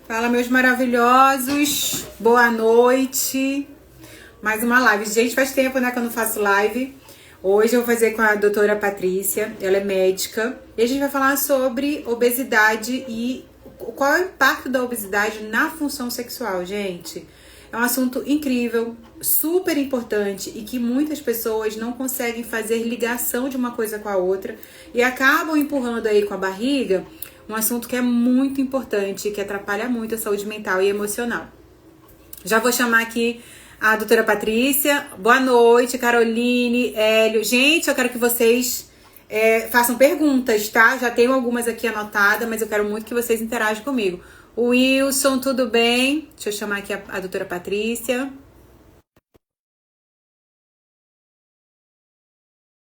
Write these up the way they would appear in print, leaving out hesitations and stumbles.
Fala, meus maravilhosos. Boa noite. Mais uma live. Gente, faz tempo, né, que eu não faço live. Hoje eu vou fazer com a doutora Patrícia. Ela é médica. E a gente vai falar sobre obesidade e qual é o impacto da obesidade na função sexual, gente. É um assunto incrível, super importante e que muitas pessoas não conseguem fazer ligação de uma coisa com a outra e acabam empurrando aí com a barriga um assunto que é muito importante, que atrapalha muito a saúde mental e emocional. Já vou chamar aqui a doutora Patrícia. Boa noite, Caroline, Hélio. Gente, eu quero que vocês façam perguntas, tá? Já tenho algumas aqui anotadas, mas eu quero muito que vocês interajam comigo. Wilson, tudo bem? Deixa eu chamar aqui a doutora Patrícia.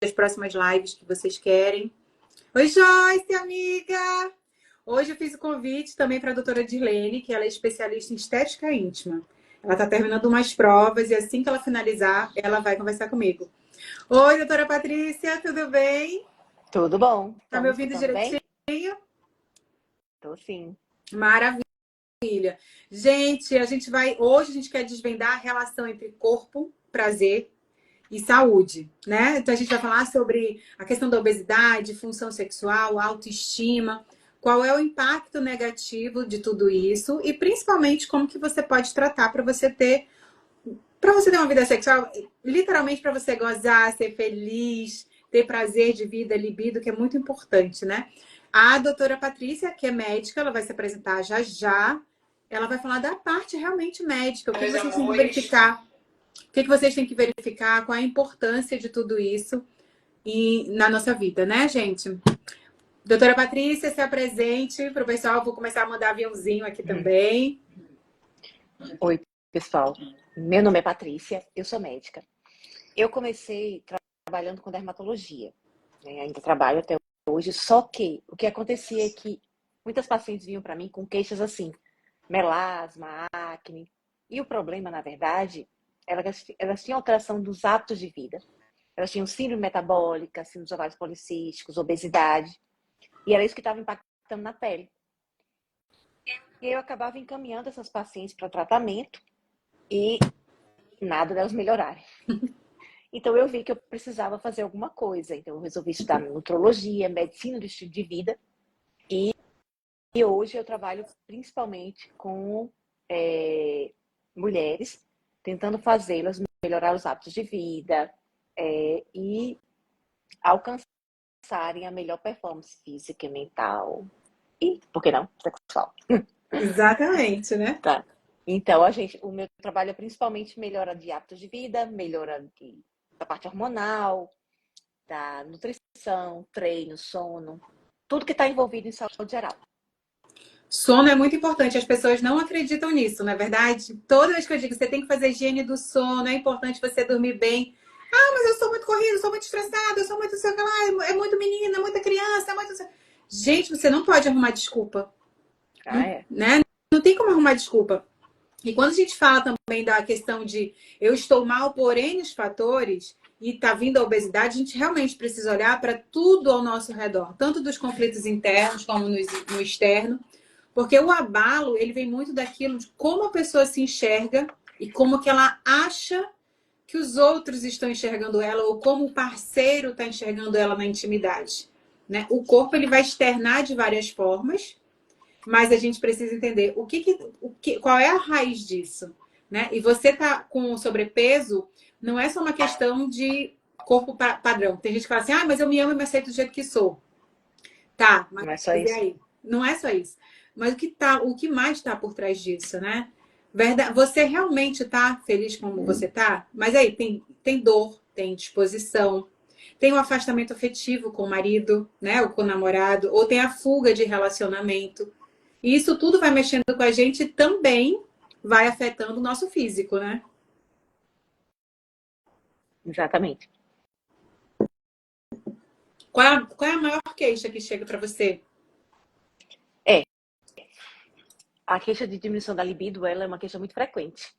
As próximas lives que vocês querem. Oi, Joyce, amiga! Hoje eu fiz o convite também para a doutora Dirlene, que ela é especialista em estética íntima. Ela está terminando umas provas e assim que ela finalizar, ela vai conversar comigo. Oi, doutora Patrícia, tudo bem? Tudo bom. Tá me ouvindo direitinho? Tô sim. Maravilha. Gente, hoje a gente quer desvendar a relação entre corpo, prazer e saúde, né? Então a gente vai falar sobre a questão da obesidade, função sexual, autoestima, qual é o impacto negativo de tudo isso e principalmente como que você pode tratar para você ter uma vida sexual, literalmente para você gozar, ser feliz, ter prazer de vida, libido, que é muito importante, né? A doutora Patrícia, que é médica, ela vai se apresentar já já. Ela vai falar da parte realmente médica, o que vocês têm que verificar. O que vocês têm que verificar, qual a importância de tudo isso na nossa vida, né, gente? Doutora Patrícia, se apresente para o pessoal. Vou começar a mandar aviãozinho aqui também. Oi, pessoal. Meu nome é Patrícia, eu sou médica. Eu comecei trabalhando com dermatologia, né? Ainda trabalho até hoje, só que o que acontecia é que muitas pacientes vinham para mim com queixas assim, melasma, acne. E o problema, na verdade, elas tinham alteração dos hábitos de vida. Elas tinham síndrome metabólica, síndrome dos ovários policísticos, obesidade. E era isso que estava impactando na pele. E eu acabava encaminhando essas pacientes para tratamento e nada delas melhorarem. Então eu vi que eu precisava fazer alguma coisa. Então eu resolvi estudar nutrologia, medicina do estilo de vida. E hoje eu trabalho principalmente com mulheres, tentando fazê-las melhorar os hábitos de vida e alcançarem a melhor performance física e mental. E, por que não, sexual. Exatamente, né? Tá. Então, o meu trabalho é principalmente melhora de hábitos de vida, melhora da parte hormonal, da nutrição, treino, sono, tudo que está envolvido em saúde geral. Sono é muito importante, as pessoas não acreditam nisso, não é verdade? Toda vez que eu digo que você tem que fazer higiene do sono, é importante você dormir bem. Ah, mas eu sou muito corrida, sou muito estressada, eu sou muito, sei lá, é muito menina, é muita criança, é muito... Gente, você não pode arrumar desculpa. Né? Não tem como arrumar desculpa. E quando a gente fala também da questão de eu estou mal por N fatores e tá vindo a obesidade, a gente realmente precisa olhar para tudo ao nosso redor, tanto dos conflitos internos como no externo, porque o abalo, ele vem muito daquilo de como a pessoa se enxerga e como que ela acha que os outros estão enxergando ela ou como o parceiro está enxergando ela na intimidade, né? O corpo ele vai externar de várias formas, mas a gente precisa entender qual é a raiz disso, né? E você tá com sobrepeso, não é só uma questão de corpo padrão. Tem gente que fala assim, ah, mas eu me amo e me aceito do jeito que sou. Tá, mas não é só isso. aí? Não é só isso. Mas o que mais está por trás disso, né? Você realmente tá feliz como você tá? Mas aí tem dor, tem disposição, tem o afastamento afetivo com o marido, né? Ou com o namorado, ou tem a fuga de relacionamento. E isso tudo vai mexendo com a gente e também vai afetando o nosso físico, né? Exatamente. Qual é a maior queixa que chega para você? A queixa de diminuição da libido, ela é uma queixa muito frequente.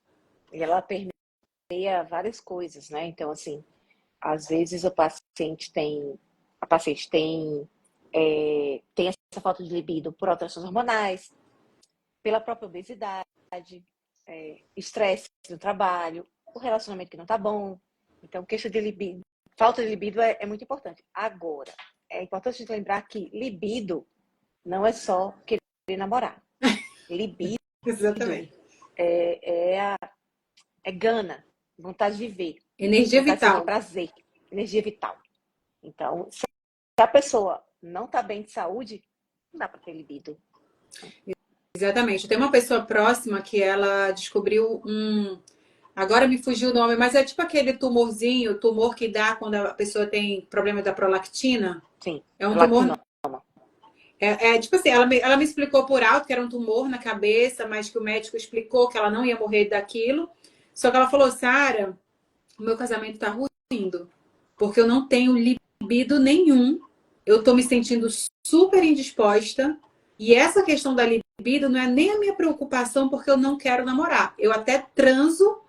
E ela permeia várias coisas, né? Então, assim, às vezes a paciente tem tem essa falta de libido por alterações hormonais, pela própria obesidade, estresse no trabalho, o relacionamento que não tá bom. Então, queixa de libido, falta de libido é muito importante. Agora, é importante a gente lembrar que libido não é só querer namorar. Libido Exatamente. é gana, vontade de viver, Energia vontade de sentir vital. prazer, energia vital. Então, se a pessoa não tá bem de saúde, não dá para ter libido. Exatamente. Tem uma pessoa próxima que ela descobriu um. Agora me fugiu o nome, mas é tipo aquele tumorzinho, tumor que dá quando a pessoa tem problema da prolactina. Sim, É um tumor. prolactinoma. Tipo assim, ela me explicou por alto que era um tumor na cabeça, mas que o médico explicou que ela não ia morrer daquilo. Só que ela falou, Sara, o meu casamento tá ruindo, porque eu não tenho libido nenhum. Eu tô me sentindo super indisposta. E essa questão da libido não é nem a minha preocupação, porque eu não quero namorar. Eu até transo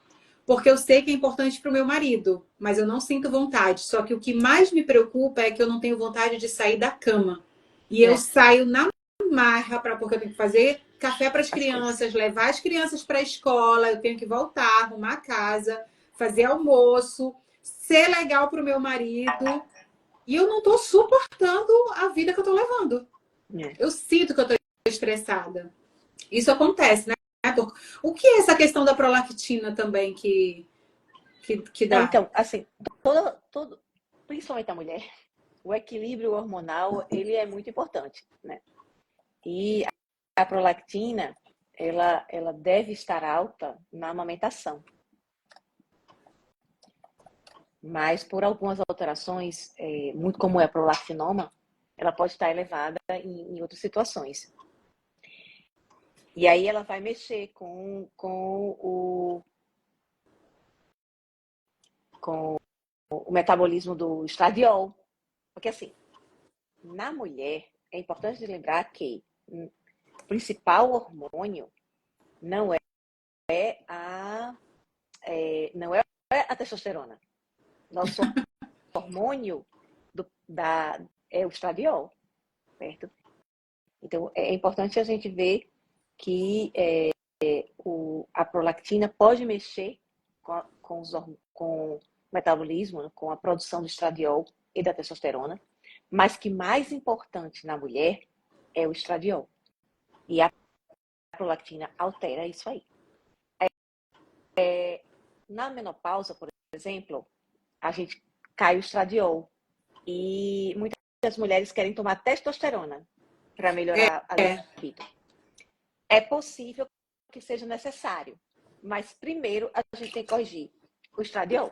porque eu sei que é importante pro meu marido, mas eu não sinto vontade. Só que o que mais me preocupa é que eu não tenho vontade de sair da cama. E eu É, saio na marra porque eu tenho que fazer café para as as coisas. crianças, levar as crianças para a escola, eu tenho que voltar, arrumar a casa, fazer almoço, ser legal pro meu marido. E eu não tô suportando a vida que eu tô levando. É. Eu sinto que eu tô estressada. Isso acontece, né? O que é essa questão da prolactina também que Não, dá? então, assim, principalmente a mulher, o equilíbrio hormonal, ele é muito importante, né? E a prolactina, ela deve estar alta na amamentação. Mas por algumas alterações, muito como é a prolactinoma, ela pode estar elevada em outras situações. E aí ela vai mexer com o metabolismo do estradiol. Porque assim, na mulher, é importante lembrar que o principal hormônio não a, não é a testosterona. Nosso hormônio é o estradiol, certo? Então, é importante a gente ver que a prolactina pode mexer com o metabolismo, né, com a produção do estradiol e da testosterona, mas que mais importante na mulher é o estradiol. E a prolactina altera isso aí. Na menopausa, por exemplo, a gente cai o estradiol e muitas mulheres querem tomar testosterona para melhorar a libido. É possível que seja necessário, mas primeiro a gente tem que corrigir o estradiol.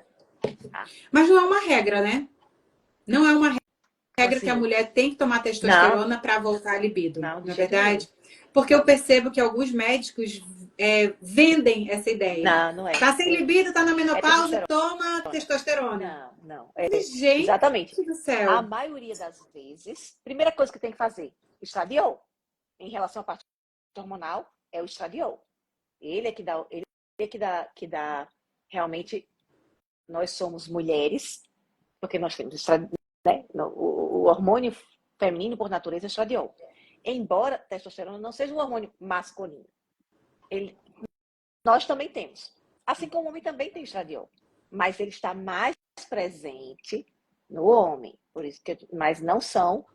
Tá? Mas não é uma regra, né? Não é uma Como regra que a assim? mulher tem que tomar Não, testosterona para voltar à libido, não, de não é jeito nenhum. verdade? Porque eu percebo que alguns médicos vendem essa ideia. Não, não é. Tá sem libido, tá na É menopausa, testosterona. toma testosterona. Não, não. Gente Exatamente. do A céu. maioria das vezes, primeira coisa que tem que fazer, estradiol. Em relação à parte hormonal, é o estradiol. Ele é que dá realmente, nós somos mulheres, porque nós temos estradiol, né? O hormônio feminino, por natureza, é estradiol. Embora a testosterona não seja um hormônio masculino, nós também temos. Assim como o homem também tem estradiol. Mas ele está mais presente no homem. Por isso que, mas não são.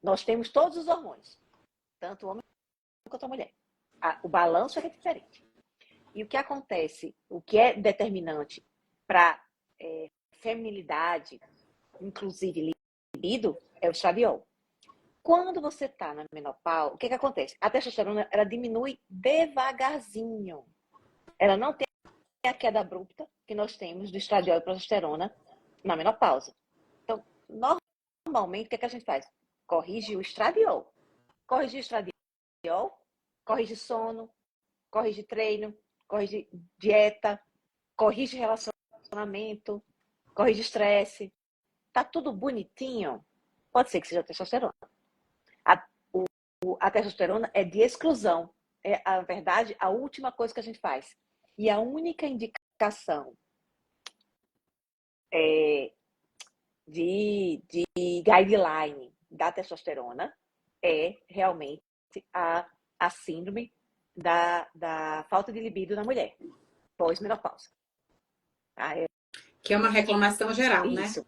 Nós temos todos os hormônios, tanto o homem quanto a mulher. O balanço é diferente. E o que acontece, o que é determinante para feminilidade, inclusive libido, é o estradiol. Quando você está na menopausa, o que acontece? A testosterona ela diminui devagarzinho. Ela não tem a queda abrupta que nós temos do estradiol e progesterona na menopausa. Então, normalmente, o que a gente faz? Corrige o estradiol. Corrigir o estradiol, corrige sono, corrige treino, corrige dieta, corrige relacionamento, corrige estresse. Tá tudo bonitinho? Pode ser que seja testosterona. A, a testosterona é de exclusão. É, a verdade, a última coisa que a gente faz. E a única indicação de guideline da testosterona é realmente a síndrome da falta de libido na mulher, pós-menopausa. Tá? Que é uma reclamação geral, né? Isso.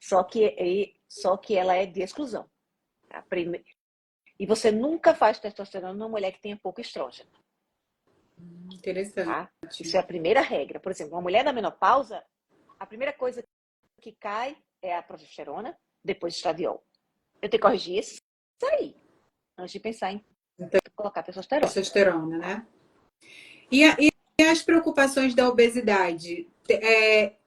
Só que ela é de exclusão. Tá? E você nunca faz testosterona numa mulher que tenha pouco estrógeno. Interessante. Tá? Isso é a primeira regra. Por exemplo, uma mulher na menopausa, a primeira coisa que cai é a progesterona, depois o estradiol. Eu tenho que corrigir isso aí, antes de pensar em colocar testosterona. Testosterona, né? E as preocupações da obesidade?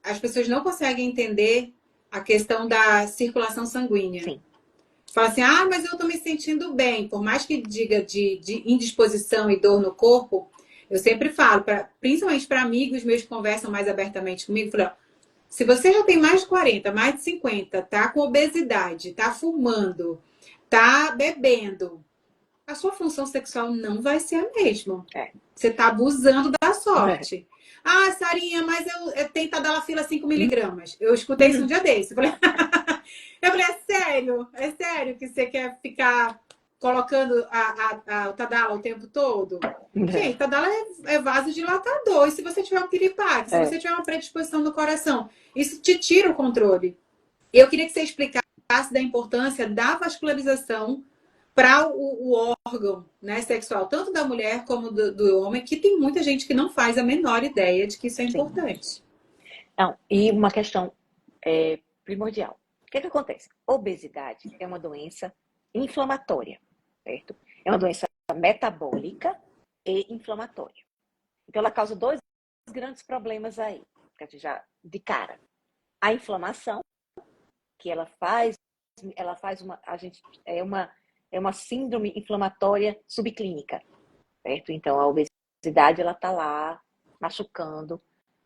As pessoas não conseguem entender a questão da circulação sanguínea. Sim. Fala assim, mas eu tô me sentindo bem. Por mais que diga de indisposição e dor no corpo, eu sempre falo, principalmente para amigos meus que conversam mais abertamente comigo, falo, se você já tem mais de 40, mais de 50, tá com obesidade, tá fumando, tá bebendo, a sua função sexual não vai ser a mesma. Você tá abusando da sorte. Sarinha, mas eu tenho Tadalafila 5 miligramas. Eu escutei isso um dia desse. Eu falei, é sério que você quer ficar colocando o Tadala o tempo todo? Gente, Tadala é vasodilatador. E se você tiver um piripaque, se você tiver uma predisposição do coração, isso te tira o controle. Eu queria que você explicasse da importância da vascularização para o órgão, né, sexual, tanto da mulher como do homem, que tem muita gente que não faz a menor ideia de que isso é importante. Não, e uma questão primordial. O que acontece? Obesidade é uma doença inflamatória, certo? É uma doença metabólica e inflamatória. Então, ela causa dois grandes problemas aí, já de cara. A inflamação, que ela faz uma síndrome inflamatória subclínica, certo? Então, a obesidade, ela tá lá machucando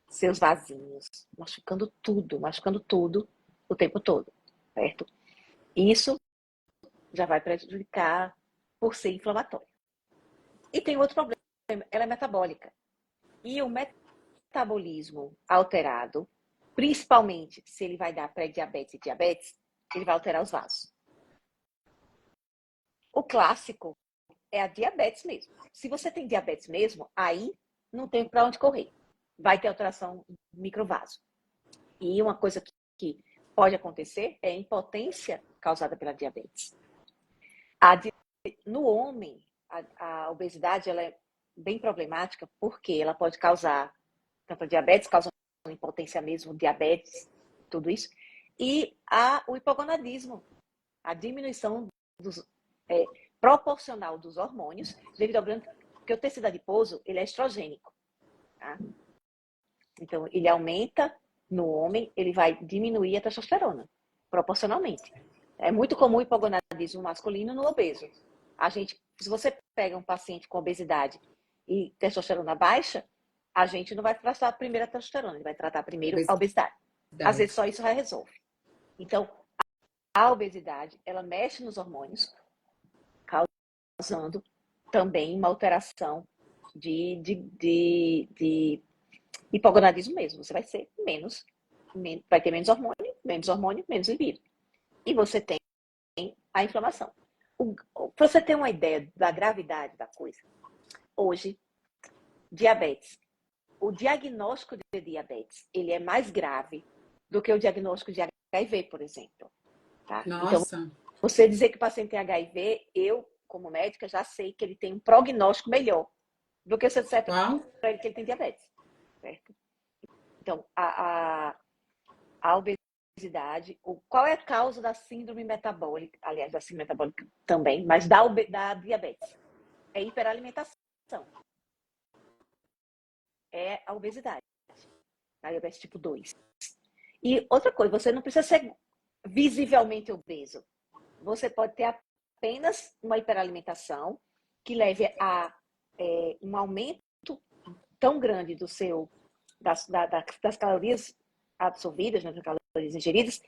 seus vasinhos, machucando tudo o tempo todo, certo? Isso já vai prejudicar por ser inflamatório. E tem outro problema, ela é metabólica. E o metabolismo alterado, principalmente se ele vai dar pré-diabetes e diabetes, ele vai alterar os vasos. O clássico é a diabetes mesmo. Se você tem diabetes mesmo, aí não tem para onde correr. Vai ter alteração do microvaso. E uma coisa que pode acontecer é a impotência causada pela diabetes. No homem, a obesidade ela é bem problemática porque ela pode causar tanto a diabetes, causando impotência mesmo, diabetes, tudo isso, e o hipogonadismo, a diminuição proporcional dos hormônios, devido ao grande, porque o tecido adiposo, ele é estrogênico, tá? Então, ele aumenta no homem, ele vai diminuir a testosterona, proporcionalmente. É muito comum o hipogonadismo masculino no obeso. Se você pega um paciente com obesidade e testosterona baixa, a gente não vai tratar primeiro a testosterona, ele vai tratar primeiro a obesidade. Às vezes só isso já resolve. Então, a obesidade, ela mexe nos hormônios, causando também uma alteração de hipogonadismo mesmo. Você vai ser vai ter menos hormônio, menos libido. E você tem a inflamação. Para você ter uma ideia da gravidade da coisa, hoje, diabetes. O diagnóstico de diabetes, ele é mais grave do que o diagnóstico de HIV, por exemplo. Tá? Nossa. Então, você dizer que o paciente tem HIV, eu, como médica, já sei que ele tem um prognóstico melhor do que se eu disser para ele que ele tem diabetes. Certo? Então, a obesidade, qual é a causa da síndrome metabólica, aliás, da síndrome metabólica também, mas da diabetes? É hiperalimentação. É a obesidade. A diabetes tipo 2. E outra coisa, você não precisa ser visivelmente obeso. Você pode ter apenas uma hiperalimentação que leve a um aumento tão grande das calorias absorvidas, das calorias ingeridas,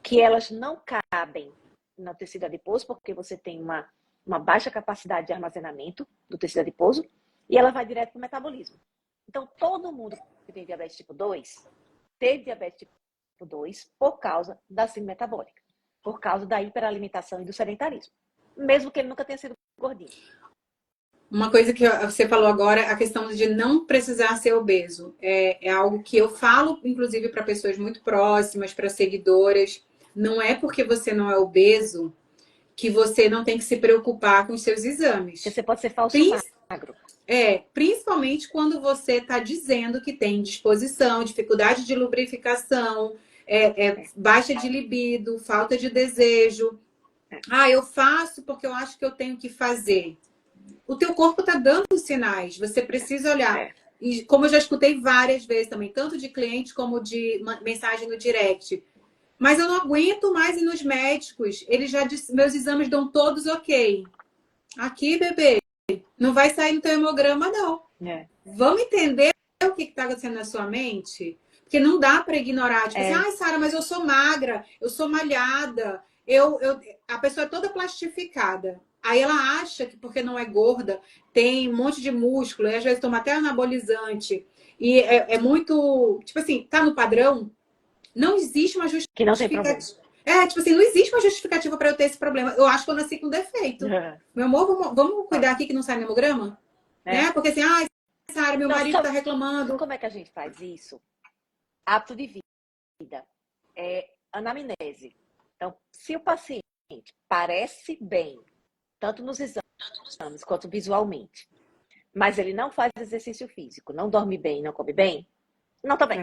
que elas não cabem no tecido adiposo, porque você tem uma baixa capacidade de armazenamento do tecido adiposo, e ela vai direto para o metabolismo. Então, todo mundo que tem diabetes tipo 2, teve diabetes tipo 2 por causa da síndrome metabólica, por causa da hiperalimentação e do sedentarismo, mesmo que ele nunca tenha sido gordinho. Uma coisa que você falou agora, a questão de não precisar ser obeso. É algo que eu falo, inclusive, para pessoas muito próximas, para seguidoras. Não é porque você não é obeso que você não tem que se preocupar com os seus Porque exames. você pode ser falso magro. Principalmente quando você está dizendo que tem disposição, dificuldade de lubrificação, É, baixa de libido, falta de desejo. é, Ah, eu faço porque eu acho que eu tenho que fazer. O teu corpo está dando sinais, você precisa olhar. é, E como eu já escutei várias vezes também, tanto de cliente como de mensagem no direct. Mas eu não aguento mais ir nos médicos. Eles já disse, meus exames dão todos ok. Aqui, bebê, não vai sair no teu hemograma, não. é. Vamos entender o que está acontecendo na sua mente? Porque não dá para ignorar. Tipo assim, É, ai, Sara, mas eu sou magra, eu sou malhada, a pessoa é toda plastificada. Aí ela acha que porque não é gorda, tem um monte de músculo, e às vezes toma até anabolizante. E é muito. Tipo assim, tá no padrão? Não existe uma que não tem problema. justificativa. Tipo assim, não existe uma justificativa para eu ter esse problema. Eu acho que eu nasci com defeito. Meu amor, vamos Ó, cuidar aqui que não sai no hemograma? Né? né? Porque assim, ai, Sara, meu Então, marido tá reclamando. como é que a gente faz isso? Hábito de vida. Anamnese. Então, se o paciente parece bem, tanto nos exames quanto visualmente, mas ele não faz exercício físico, não dorme bem, não come bem, não tá bem.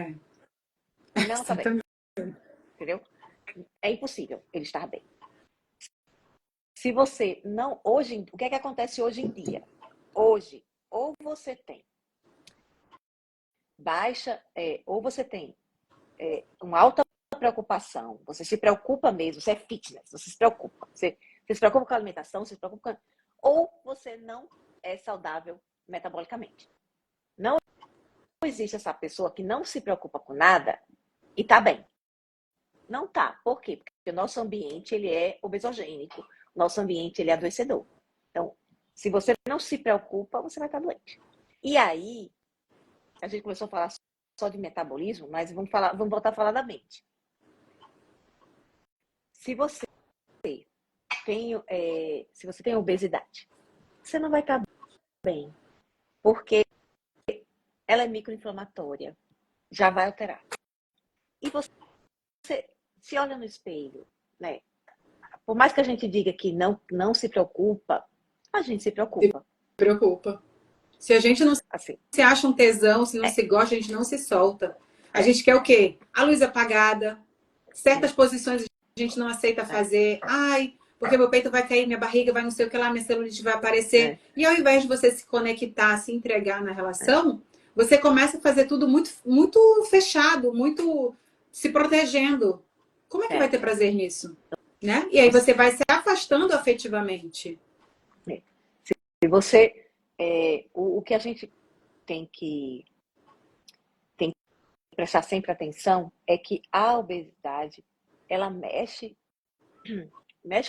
É, Não tá bem. exatamente. Entendeu? É impossível ele estar bem. Se você não. Hoje, o que é que acontece hoje em dia? Hoje, ou você tem baixa, ou você tem uma alta preocupação, você se preocupa mesmo, você é fitness, você se preocupa. Você se preocupa com a alimentação, você se preocupa com... Ou você não é saudável metabolicamente. Não existe essa pessoa que não se preocupa com nada e tá bem. Não tá. Por quê? Porque o nosso ambiente ele é obesogênico, o nosso ambiente ele é adoecedor. Então, se você não se preocupa, você vai estar doente. E aí, a gente começou a falar só de metabolismo, mas vamos voltar a falar da mente. Se você se você tem obesidade, você não vai estar bem, porque ela é microinflamatória, já vai alterar. E você se olha no espelho, né? Por mais que a gente diga que não se preocupa, a gente se Se preocupa. preocupa. Se a gente não Assim, se acha um tesão, se não é, se gosta, a gente não se solta. A é, gente quer o quê? A luz apagada, certas é, posições a gente não aceita é, fazer. Ai, porque meu peito vai cair, minha barriga vai não sei o que lá, minha celulite vai aparecer. é, E ao invés de você se conectar, se entregar na é, relação, você começa a fazer tudo muito, muito fechado, muito se protegendo. Como é que vai é. ter prazer nisso? Né? E aí você vai se afastando afetivamente. É. Se você, o que a gente tem que prestar sempre atenção é que a obesidade, ela mexe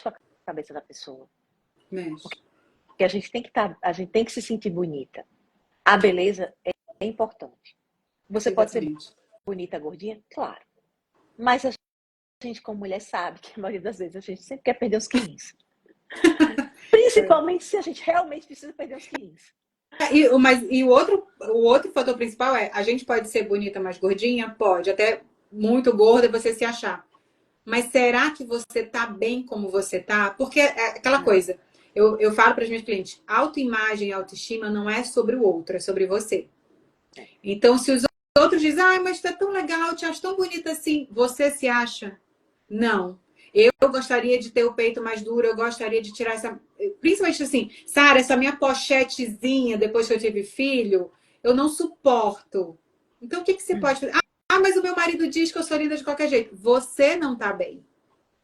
com a cabeça da pessoa. Mexe. Porque a gente tem que se sentir bonita. A beleza é importante. Você pode ser Exatamente. bonita, gordinha? Claro. Mas a gente, como mulher, sabe que a maioria das vezes a gente sempre quer perder os quilinhos. Principalmente se a gente realmente precisa perder os quilinhos. E o outro fator principal é, a gente pode ser bonita, mais gordinha? Pode, até muito gorda você se achar. Mas será que você tá bem como você tá? Porque é aquela coisa, eu falo para os meus clientes, autoimagem e autoestima não é sobre o outro, é sobre você. Então, se os outros dizem, ai, mas tá tão legal, eu te acho tão bonita assim, você se acha? Não. Eu gostaria de ter o peito mais duro, eu gostaria de tirar essa. Principalmente assim, Sara, essa minha pochetezinha depois que eu tive filho, eu não suporto. Então, o que você pode fazer? Ah, mas o meu marido diz que eu sou linda de qualquer jeito. Você não tá bem.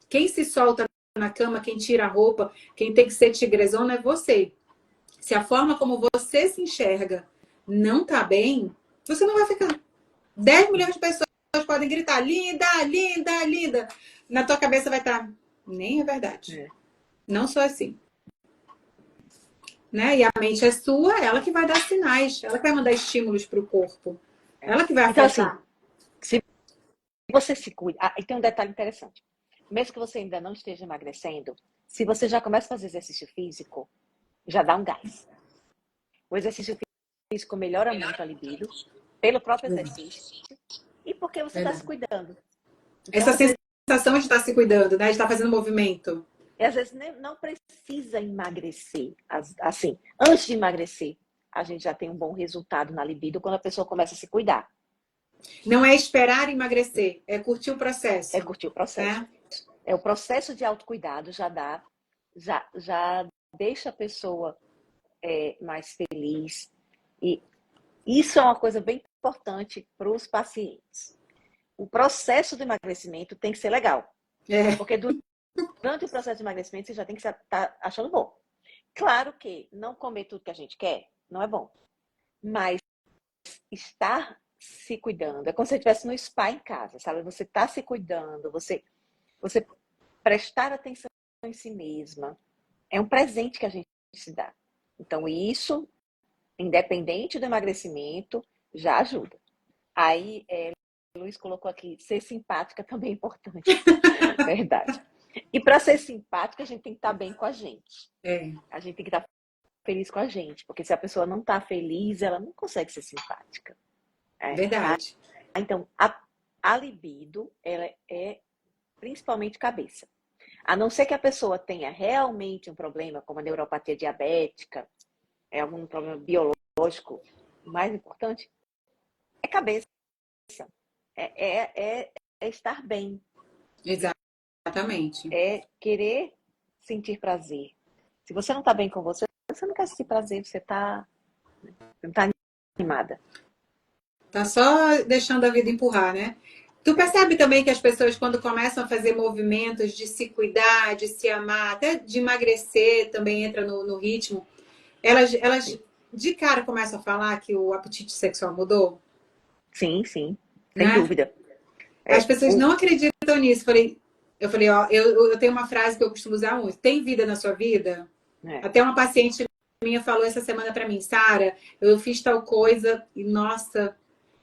Quem se solta na cama, quem tira a roupa, quem tem que ser tigrezona é você. Se a forma como você se enxerga não tá bem, você não vai ficar. 10 milhões de pessoas podem gritar linda, linda, linda. Na tua cabeça vai estar, nem é verdade. É. Não sou assim. Né? E a mente é sua, ela que vai dar sinais, ela que vai mandar estímulos para o corpo. Ela que vai Então, assim, afetar. se você se cuida. E tem um detalhe interessante. Mesmo que você ainda não esteja emagrecendo, se você já começa a fazer exercício físico, já dá um gás. O exercício físico melhora muito a libido, pelo próprio exercício, e porque você está se Verdade. cuidando. Então, Essa às vezes, sensação de estar se cuidando, né? De estar fazendo movimento. não precisa emagrecer. Assim, antes de emagrecer, a gente já tem um bom resultado na libido quando a pessoa começa a se cuidar. Não é esperar emagrecer, é curtir o É processo, curtir o processo. né? É o processo de autocuidado já deixa a pessoa mais feliz. E isso é uma coisa bem importante para os pacientes. O processo do emagrecimento tem que ser legal. É, Porque durante o processo de emagrecimento você já tem que estar achando bom. Claro que não comer tudo que a gente quer não é bom. Mas estar se cuidando é como se você estivesse no spa em casa, sabe? Você está se cuidando, você prestar atenção em si mesma. É um presente que a gente se dá. Então, isso, independente do emagrecimento, já ajuda. Aí, Luiz colocou aqui, ser simpática também é importante. Verdade. E para ser simpática, a gente tem que estar bem com a gente. é, A gente tem que estar feliz com a gente. Porque se a pessoa não está feliz, ela não consegue ser simpática. verdade. Então, a libido, ela é principalmente cabeça. A não ser que a pessoa tenha realmente um problema, como a neuropatia diabética, algum problema biológico, o mais importante é cabeça. É estar bem. Exatamente. É querer sentir prazer. Se você não está bem com você, você não quer sentir prazer, você não tá animada. Tá só deixando a vida empurrar, né? Tu percebe também que as pessoas, quando começam a fazer movimentos de se cuidar, de se amar, até de emagrecer, também entra no ritmo, elas de cara começam a falar que o apetite sexual mudou, Sim, sim, sem né? dúvida. As É, pessoas não acreditam nisso. Eu falei, ó, eu tenho uma frase que eu costumo usar muito: tem vida na sua vida? é, Até uma paciente minha falou essa semana para mim, Sara, eu fiz tal coisa e, nossa,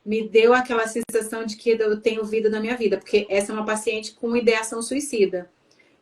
me deu aquela sensação de que eu tenho vida na minha vida, porque essa é uma paciente com ideação suicida.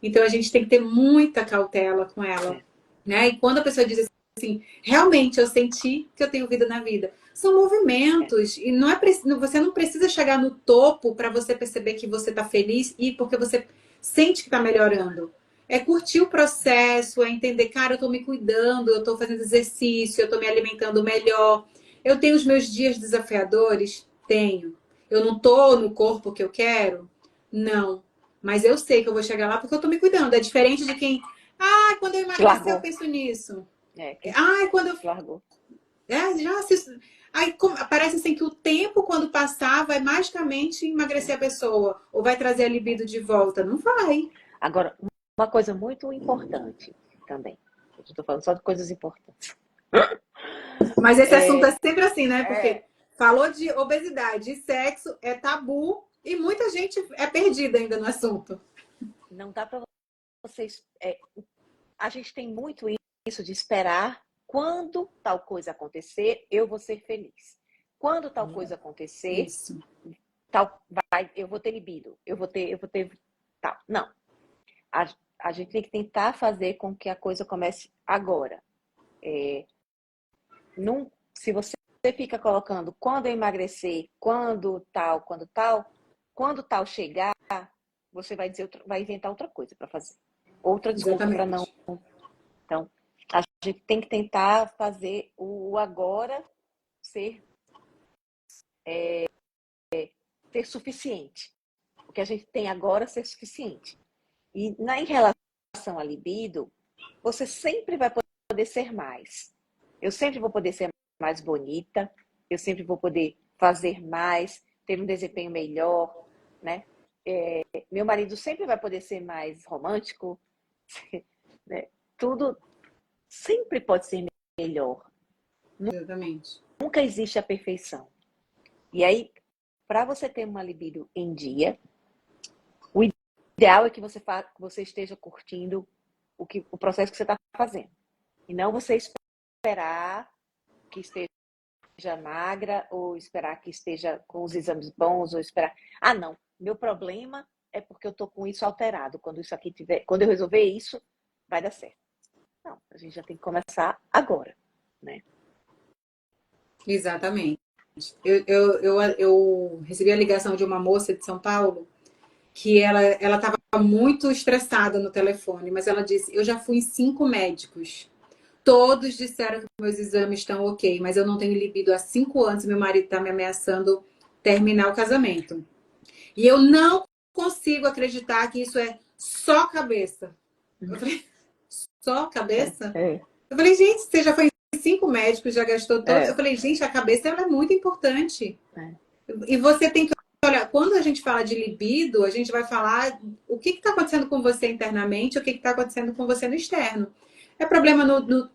Então a gente tem que ter muita cautela com ela, é, né? E quando a pessoa diz assim, realmente eu senti que eu tenho vida na vida, são é, movimentos e não é você não precisa chegar no topo para você perceber que você está feliz e porque você sente que está melhorando. É curtir o processo, é entender, cara, eu estou me cuidando, eu estou fazendo exercício, eu estou me alimentando melhor. Eu tenho os meus dias desafiadores? Tenho. Eu não estou no corpo que eu quero? Não. Mas eu sei que eu vou chegar lá porque eu tô me cuidando. É diferente de quem. Ah, quando eu que emagrecer, eu largou. penso nisso. Quem Ah, quando eu. largou. Já assisto. Aí parece assim que o tempo, quando passar, vai magicamente emagrecer É, a pessoa. Ou vai trazer a é. libido de volta. Não vai. Agora, uma coisa muito importante também. Eu estou falando só de coisas importantes. Mas esse assunto é É, sempre assim, né? Porque é, falou de obesidade e sexo, é tabu. E muita gente é perdida ainda no assunto. não dá para vocês. A gente tem muito isso de esperar quando tal coisa acontecer, eu vou ser feliz. Quando tal coisa acontecer, Isso. eu vou ter libido, eu vou ter tal. Não. A, a gente tem que tentar fazer com que a coisa comece agora. Se você fica colocando quando eu emagrecer, quando tal chegar, você vai inventar outra coisa para fazer. Outra desculpa para não. Exatamente. Então, a gente tem que tentar fazer o agora ser, ser suficiente. O que a gente tem agora ser suficiente. E em relação à libido, você sempre vai poder ser mais. Eu sempre vou poder ser mais bonita, eu sempre vou poder fazer mais, ter um desempenho melhor, né? Meu marido sempre vai poder ser mais romântico, né? Tudo sempre pode ser melhor. Exatamente. Nunca existe a perfeição. E aí, para você ter uma libido em dia, o ideal é que você esteja curtindo o processo que você está fazendo. E não você esperar que esteja magra, ou esperar que esteja com os exames bons, ou esperar. Ah, não. Meu problema é porque eu estou com isso alterado. Quando eu resolver isso, vai dar certo. Não, a gente já tem que começar agora, né? Exatamente. Eu recebi a ligação de uma moça de São Paulo que ela estava muito estressada no telefone, mas ela disse: Eu já fui em 5 médicos. Todos disseram que meus exames estão ok, mas eu não tenho libido há 5 anos e meu marido está me ameaçando terminar o casamento. E eu não consigo acreditar que isso é só cabeça. Eu falei, só cabeça? É, Eu falei, gente, você já foi em 5 médicos, já gastou todos. Eu é, falei, gente, a cabeça ela é muito importante. é. E você tem que olhar, quando a gente fala de libido, a gente vai falar o que está acontecendo com você internamente, o que está acontecendo com você no externo. É problema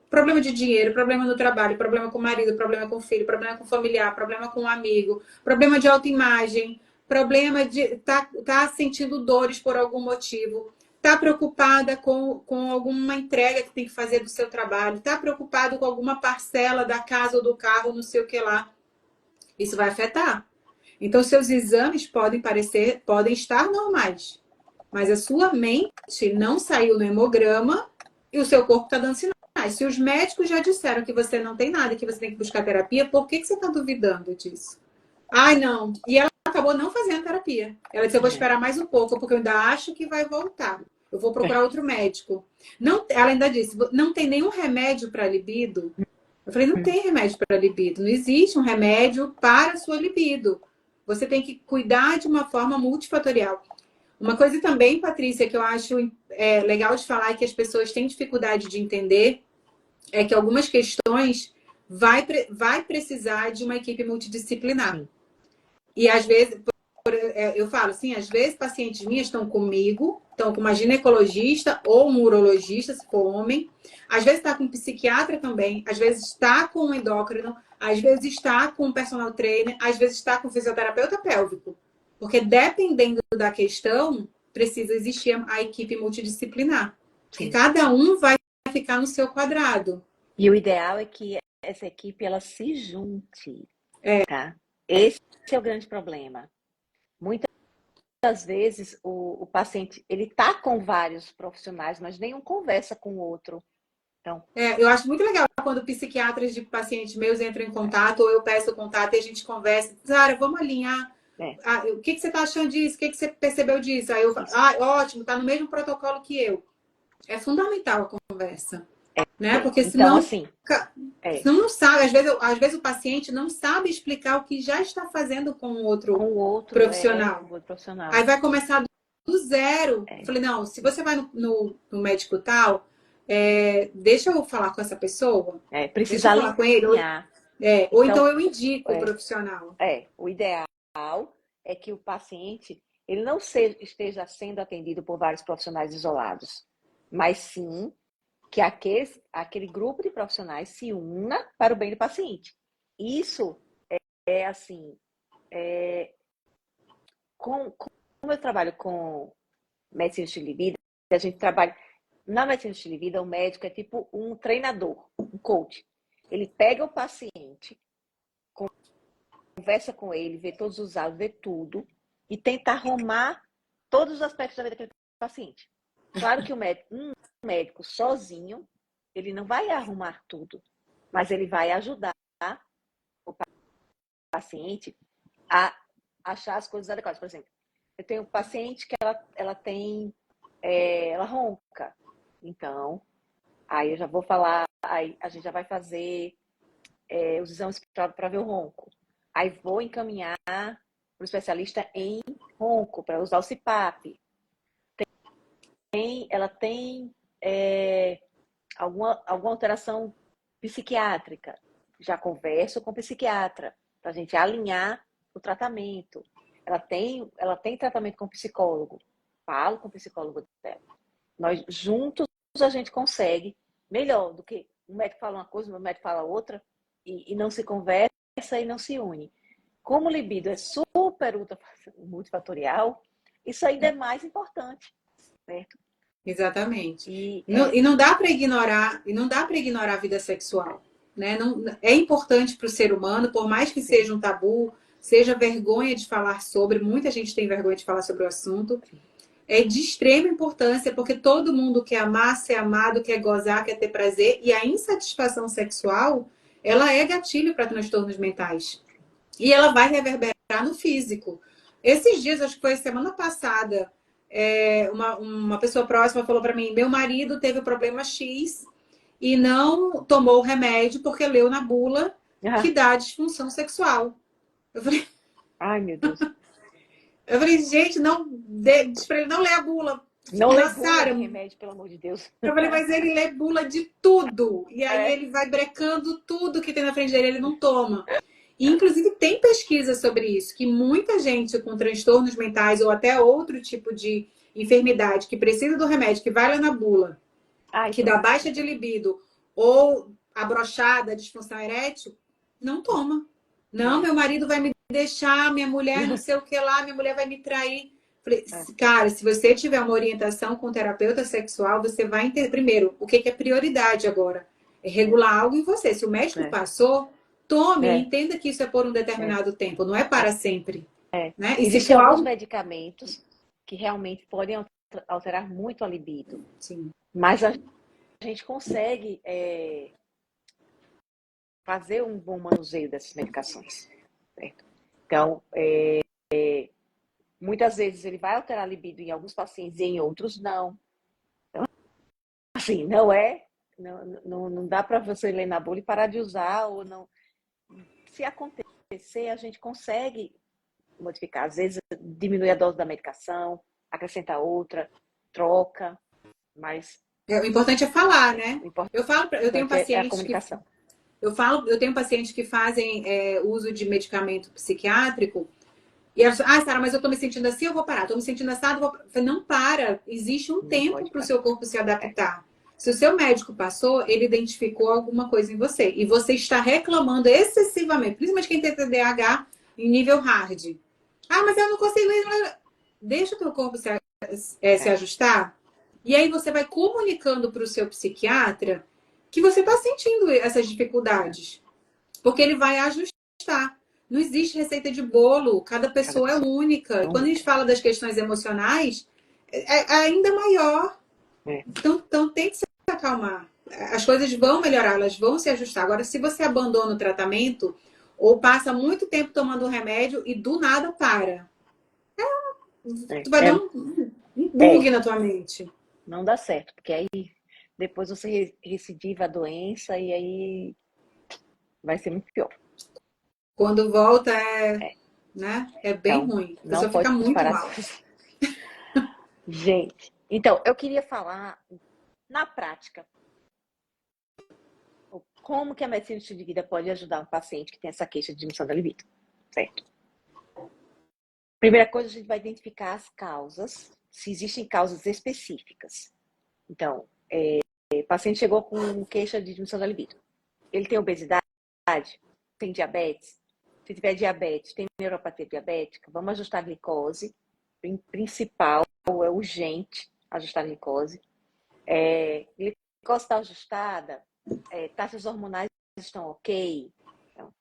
problema de dinheiro, problema no trabalho, problema com o marido, problema com o filho, problema com o familiar, problema com o amigo, problema de autoimagem, problema de tá sentindo dores por algum motivo, tá preocupada com alguma entrega que tem que fazer do seu trabalho, tá preocupado com alguma parcela da casa ou do carro, não sei o que lá. Isso vai afetar. Então, seus exames podem estar normais, mas a sua mente não saiu no hemograma e o seu corpo está dando sinais. Se os médicos já disseram que você não tem nada, que você tem que buscar terapia, por que você está duvidando disso? Ai, não. E ela acabou não fazendo terapia. Ela disse: Eu vou esperar mais um pouco, porque eu ainda acho que vai voltar. Eu vou procurar outro médico. Não, ela ainda disse: Não tem nenhum remédio para libido. Eu falei: Não tem remédio para libido. Não existe um remédio para a sua libido. Você tem que cuidar de uma forma multifatorial. Uma coisa também, Patrícia, que eu acho legal de falar e que as pessoas têm dificuldade de entender é que algumas questões vai precisar de uma equipe multidisciplinar. Sim. E às vezes, eu falo assim, às vezes pacientes minhas estão comigo, estão com uma ginecologista ou um urologista, se for homem. Às vezes está com um psiquiatra também, às vezes está com um endócrino, às vezes está com um personal trainer, às vezes está com um fisioterapeuta pélvico. Porque dependendo da questão, precisa existir a equipe multidisciplinar. Que Sim. cada um vai ficar no seu quadrado. E o ideal é que essa equipe ela se junte, tá? Esse é o grande problema. Muitas vezes o paciente ele tá com vários profissionais, mas nenhum conversa com o outro. Então, Eu acho muito legal quando psiquiatras de pacientes meus entram em contato, ou eu peço o contato e a gente conversa. Sara, vamos alinhar. é O que você está achando disso? O que você percebeu disso? Aí eu falo, isso. ótimo, está no mesmo protocolo que eu. É fundamental a conversa, né? Porque Então, senão, assim, é, senão não sabe. Às vezes o paciente não sabe explicar o que já está fazendo com o outro com o outro profissional. o outro profissional. Aí vai começar do zero. Eu É, falei, não, se você vai no médico tal, deixa eu falar com essa pessoa, deixa precisa eu falar com ele, alinhar. ou Então, então eu indico o é, profissional. o ideal é que o paciente ele não esteja sendo atendido por vários profissionais isolados, mas sim que aquele grupo de profissionais se una para o bem do paciente. Isso é assim, como eu trabalho com medicina de estilo de vida, a gente trabalha na medicina de estilo de vida, o médico é tipo um treinador, um coach. Ele pega o paciente, conversa com ele, vê todos os dados, vê tudo e tenta arrumar todos os aspectos da vida daquele paciente. Claro que um médico sozinho, ele não vai arrumar tudo, mas ele vai ajudar o paciente a achar as coisas adequadas. Por exemplo, eu tenho um paciente que ela tem, ela ronca. Então, aí eu já vou falar, aí a gente já vai fazer os exames para ver o ronco. Aí vou encaminhar para o especialista em ronco, para usar o CPAP. Ela tem alguma alteração psiquiátrica. Já converso com o psiquiatra para a gente alinhar o tratamento. Ela tem tratamento com o psicólogo. Falo com o psicólogo dela. Nós juntos a gente consegue melhor do que um médico fala uma coisa, o médico fala outra e não se conversa e não se une. Como o libido é super multifatorial, isso ainda é mais importante, certo? Exatamente. E E não dá para ignorar, a vida sexual, né? Não, é importante para o ser humano, por mais que seja um tabu, seja vergonha de falar sobre, muita gente tem vergonha de falar sobre o assunto. É de extrema importância, porque todo mundo quer amar, ser amado, quer gozar, quer ter prazer, e a insatisfação sexual ela é gatilho para transtornos mentais. E ela vai reverberar no físico. Esses dias, acho que foi semana passada, uma pessoa próxima falou para mim: meu marido teve o problema X e não tomou o remédio porque leu na bula que Ah, dá disfunção sexual. Eu falei, ai, meu Deus. gente, não, diz pra ele não ler a bula. Não lê bula Sara, de remédio, pelo amor de Deus. eu falei, mas ele lê bula de tudo. E aí É. ele vai brecando tudo que tem na frente dele, ele não toma. E, inclusive, tem pesquisa sobre isso, que muita gente com transtornos mentais ou até outro tipo de enfermidade que precisa do remédio, que vai lá na bula, Ai, que pelo dá amor de baixa Deus. de libido ou abrochada, disfunção erétil, não toma. Não, É. meu marido vai me deixar, minha mulher não sei o que lá, minha mulher vai me trair. Falei, É. cara, se você tiver uma orientação com terapeuta sexual, você vai entender primeiro o que é prioridade agora. É É. regular algo em você. Se o médico É. passou, tome e É. entenda que isso é por um É. determinado tempo, não é para sempre. É. Né? E se Existem for alguns algo. medicamentos que realmente podem alterar muito a libido, Sim. mas a gente consegue fazer um bom manuseio dessas medicações, certo? Então, muitas vezes ele vai alterar a libido em alguns pacientes e em outros não. Então, assim, não dá para você ler na bula e parar de usar ou não. Se acontecer, a gente consegue modificar. Às vezes diminui a dose da medicação, acrescenta outra, troca, mas O importante é falar, né? o Eu tenho importante é a pacientes que comunicação. eu tenho pacientes que fazem uso de medicamento psiquiátrico e elas, Sara, mas eu tô me sentindo assim, eu vou parar. Tô me sentindo assado, eu vou. Eu falei, não para. Existe um Não tempo pode para o parar. seu corpo se É, adaptar. Se o seu médico passou, ele identificou alguma coisa em você e você está reclamando excessivamente, principalmente quem tem TDAH em nível hard. Ah, mas eu não consigo. Deixa o teu corpo se é, ajustar. E aí você vai comunicando para o seu psiquiatra que você está sentindo essas dificuldades. Porque ele vai ajustar. Não existe receita de bolo, cada cada pessoa é pessoa única. é E quando a gente única. fala das questões emocionais, é ainda maior. É, Então tem que se acalmar. As coisas vão melhorar, elas vão se ajustar. Agora, se você abandona o tratamento ou passa muito tempo tomando o remédio e do nada para, é, tu vai dar é, um bug é, na tua mente. não dá certo, porque aí depois você recidiva a doença e aí vai ser muito pior. Quando volta É, né? É bem então, ruim. A não pessoa fica pode muito parar. mal. Gente, então, eu queria falar na prática como que a medicina de estilo de vida pode ajudar um paciente que tem essa queixa de diminuição da libido, certo? Primeira coisa, a gente vai identificar as causas, se existem causas específicas. Então, o paciente chegou com queixa de diminuição da libido. Ele tem obesidade? Tem diabetes? Se tiver diabetes, tem neuropatia diabética? Vamos ajustar a glicose. Principal, é urgente ajustar a glicose. Glicose está ajustada? Taxas hormonais estão ok? Então,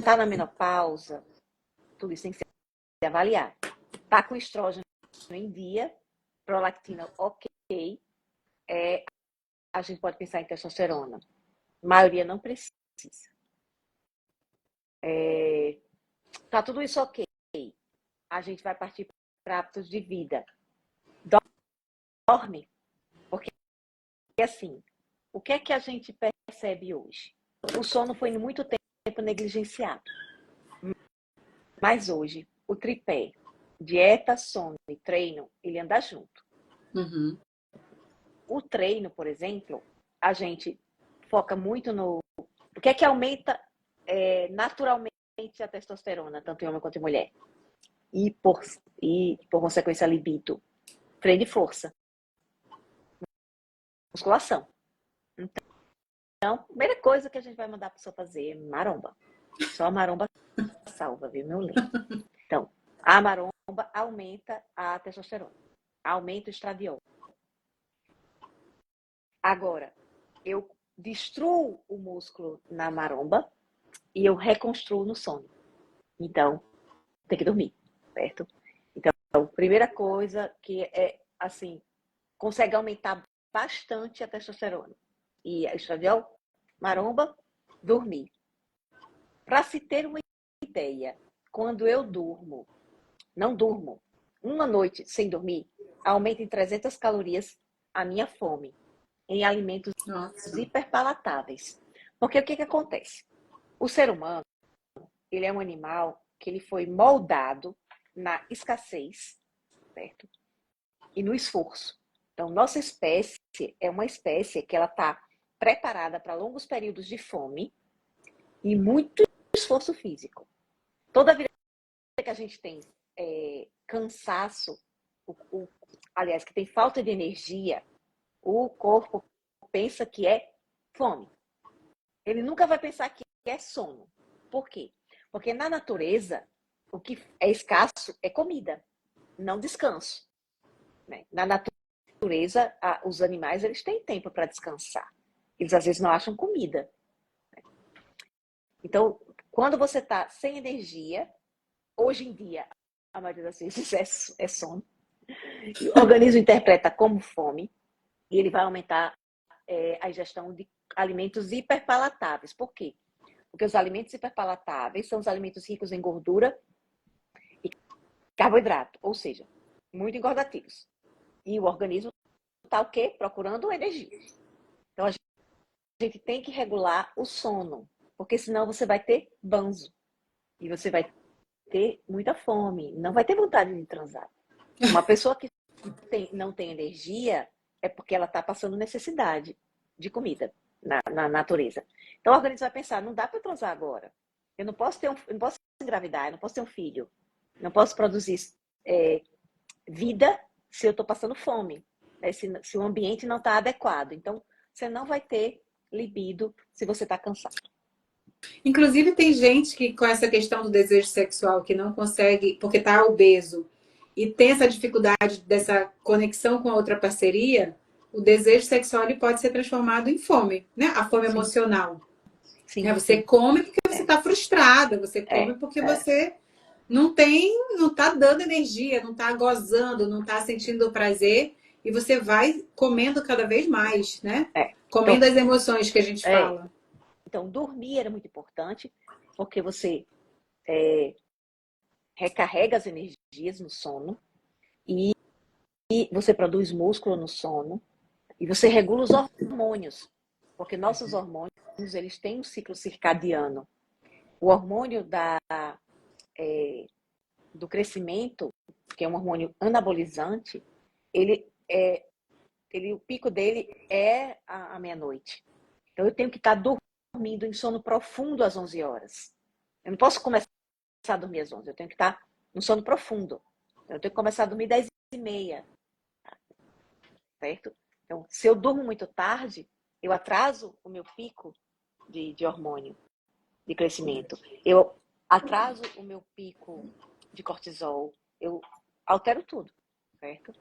tá na menopausa? Tudo isso tem que ser avaliado. Tá com estrógeno em dia, prolactina ok, a gente pode pensar em testosterona. A maioria não precisa. Tá tudo isso ok. A gente vai partir para hábitos de vida. Dorme. Porque, assim, o que é que a gente percebe hoje? O sono foi muito tempo negligenciado. Mas hoje, o tripé, dieta, sono e treino, ele anda junto. Uhum. O treino, por exemplo, a gente foca muito no... O que é que aumenta naturalmente a testosterona, tanto em homem quanto em mulher? E por consequência, a libido. Treino de força. Musculação. Então, a primeira coisa que a gente vai mandar a pessoa fazer é maromba. Só a maromba salva, viu, meu lema. Então, a maromba aumenta a testosterona. Aumenta o estradiol. Agora, eu destruo o músculo na maromba e eu reconstruo no sono. Então, tem que dormir, certo? Então, primeira coisa que assim, consegue aumentar bastante a testosterona. E a estradiol, maromba Dormir. Para se ter uma ideia, quando eu não durmo, uma noite sem dormir, aumenta em 300 calorias a minha fome em alimentos Nossa. hiperpalatáveis. Porque o que acontece? O ser humano, ele é um animal que ele foi moldado na escassez, certo? E no esforço. Então, nossa espécie é uma espécie que ela está preparada para longos períodos de fome e muito esforço físico. Toda vida que a gente tem cansaço, aliás, que tem falta de energia, o corpo pensa que é fome. Ele nunca vai pensar que é sono. Por quê? Porque na natureza, o que é escasso é comida, não descanso. Né? Na natureza, os animais eles têm tempo para descansar. Eles às vezes não acham comida. Então, quando você está sem energia, hoje em dia, a maioria das vezes é sono. O organismo interpreta como fome e ele vai aumentar a ingestão de alimentos hiperpalatáveis. Por quê? Porque os alimentos hiperpalatáveis são os alimentos ricos em gordura e carboidrato, ou seja, muito engordativos. E o organismo está o quê? Procurando energia. Então, a gente tem que regular o sono, porque senão você vai ter banzo. E você vai ter muita fome, não vai ter vontade de transar. Uma pessoa que não tem energia é porque ela está passando necessidade de comida na natureza. Então o organismo vai pensar, não dá para transar agora. Eu não posso não posso engravidar, eu não posso ter um filho. Não posso produzir vida se eu estou passando fome. Né? Se o ambiente não está adequado. Então você não vai ter libido se você está cansado. Inclusive, tem gente que, com essa questão do desejo sexual, que não consegue, porque está obeso, e tem essa dificuldade dessa conexão com a outra parceria, o desejo sexual ele pode ser transformado em fome, né? A fome Sim. emocional. Sim, Você sim. come porque você está frustrada, você come porque você não está dando energia, não está gozando, não está sentindo prazer, e você vai comendo cada vez mais, né? Comendo as emoções que a gente fala. Então, dormir era muito importante, porque você recarrega as energias no sono e você produz músculo no sono e você regula os hormônios, porque nossos hormônios eles têm um ciclo circadiano. O hormônio do crescimento, que é um hormônio anabolizante, o pico dele é a meia-noite. Então eu tenho que estar dormindo em sono profundo às 11 horas. Eu não posso começar a dormir às 11, eu tenho que estar no sono profundo. Eu tenho que começar a dormir 10h30, certo? Então, se eu durmo muito tarde, eu atraso o meu pico de hormônio de crescimento. Eu atraso o meu pico de cortisol. Eu altero tudo, certo?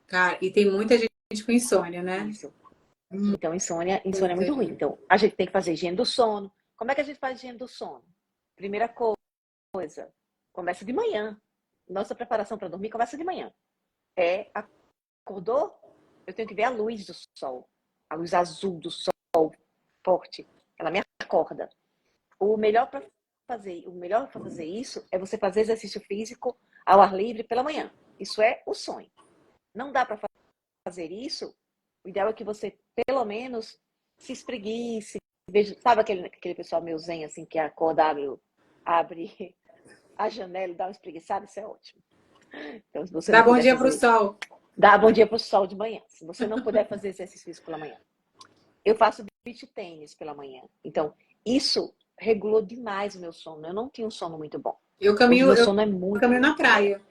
Cara, e tem muita gente com insônia, né? Isso. Então, insônia é muito ruim. Então, a gente tem que fazer higiene do sono. Como é que a gente faz higiene do sono? Primeira coisa, começa de manhã. Nossa preparação para dormir começa de manhã. Acordou? Eu tenho que ver a luz do sol. A luz azul do sol forte. Ela me acorda. O melhor para fazer isso é você fazer exercício físico ao ar livre pela manhã. Isso é o sonho. Não dá para fazer isso, o ideal é que você, pelo menos, se espreguice. Sabe aquele pessoal meio zen, assim, que acorda, abre a janela e dá uma espreguiçada? Isso é ótimo. Então, se você Dá não bom puder dia pro fazer... sol. Dá bom dia pro sol de manhã. Se você não puder fazer exercício físico pela manhã. Eu faço beach tênis pela manhã. Então, isso regulou demais o meu sono. Eu não tinha um sono muito bom. Hoje meu sono é muito caminho na praia.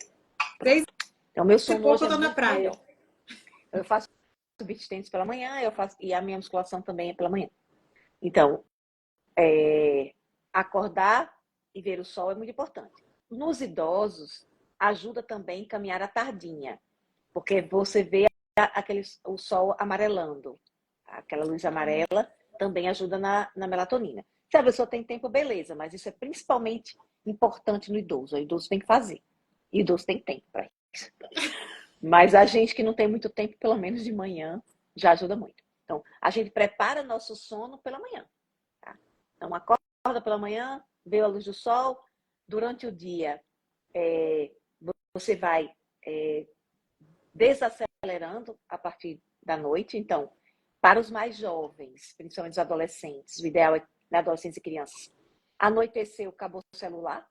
3 Então, meu e sono pouco hoje eu é tô na muito praia. melhor. Eu faço beach tênis pela manhã, e a minha musculação também é pela manhã. Então, acordar e ver o sol é muito importante. Nos idosos, ajuda também caminhar à tardinha, porque você vê o sol amarelando. Aquela luz amarela também ajuda na melatonina. Se a pessoa tem tempo, beleza, mas isso é principalmente importante no idoso. O idoso tem que fazer. E o idoso tem tempo para isso. Mas a gente que não tem muito tempo, pelo menos de manhã, já ajuda muito. Então, a gente prepara nosso sono pela manhã. Tá? Então, acorda pela manhã, vê a luz do sol. Durante o dia, você vai desacelerando a partir da noite. Então, para os mais jovens, principalmente os adolescentes, o ideal é, na adolescência e crianças, anoiteceu, acabou o celular.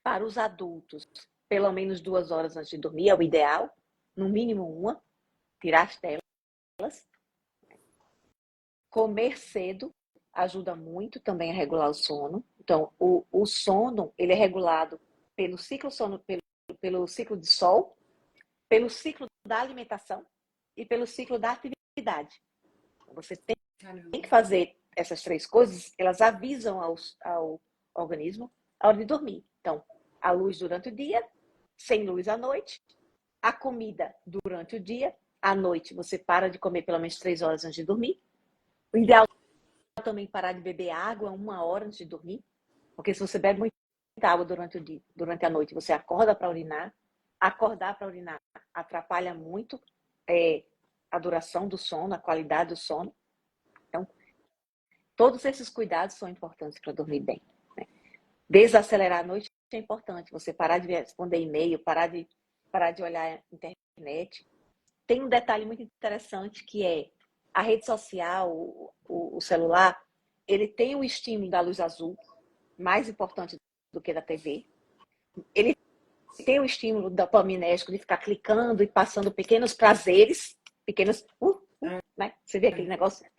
Para os adultos, pelo menos 2 horas antes de dormir é o ideal, no mínimo 1, tirar as telas. Comer cedo ajuda muito também a regular o sono. Então, o sono, ele é regulado pelo ciclo pelo ciclo de sol, pelo ciclo da alimentação e pelo ciclo da atividade. Você tem que fazer essas 3 coisas, elas avisam ao organismo a hora de dormir. Então, a luz durante o dia, sem luz à noite, a comida durante o dia, à noite você para de comer pelo menos 3 horas antes de dormir. O ideal é também parar de beber água 1 hora antes de dormir, porque se você bebe muita água durante o dia, durante a noite, você acorda para urinar. Acordar para urinar atrapalha muito a duração do sono, a qualidade do sono. Então, todos esses cuidados são importantes para dormir bem. Né? Desacelerar a noite é importante. Você parar de responder e-mail, parar de olhar a internet. Tem um detalhe muito interessante que é a rede social, o celular, ele tem o estímulo da luz azul, mais importante do que da TV. Ele tem o estímulo dopaminérgico de ficar clicando e passando pequenos prazeres, pequenos... né? Você vê aquele negócio?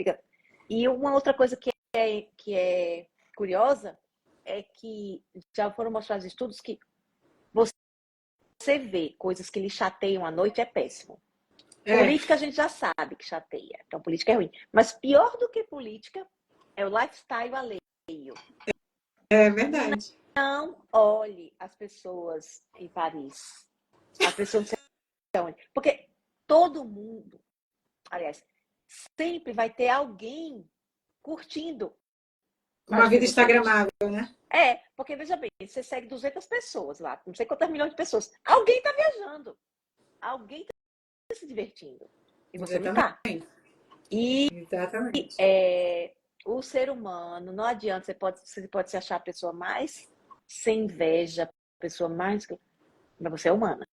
E uma outra coisa que é curiosa é que já foram mostrados estudos que você vê coisas que lhe chateiam à noite é péssimo. Política a gente já sabe que chateia, então política é ruim. Mas pior do que política é o lifestyle alheio. É verdade. Não olhe as pessoas em Paris, as pessoas não sei onde, porque todo mundo, aliás, sempre vai ter alguém curtindo. Uma vida instagramável, né? Porque veja bem, você segue 200 pessoas lá, não sei quantas milhões de pessoas. Alguém está viajando, alguém está se divertindo. E você não está. Exatamente. O ser humano, não adianta, você pode se achar a pessoa mais sem inveja, a pessoa mais... Mas você é humana.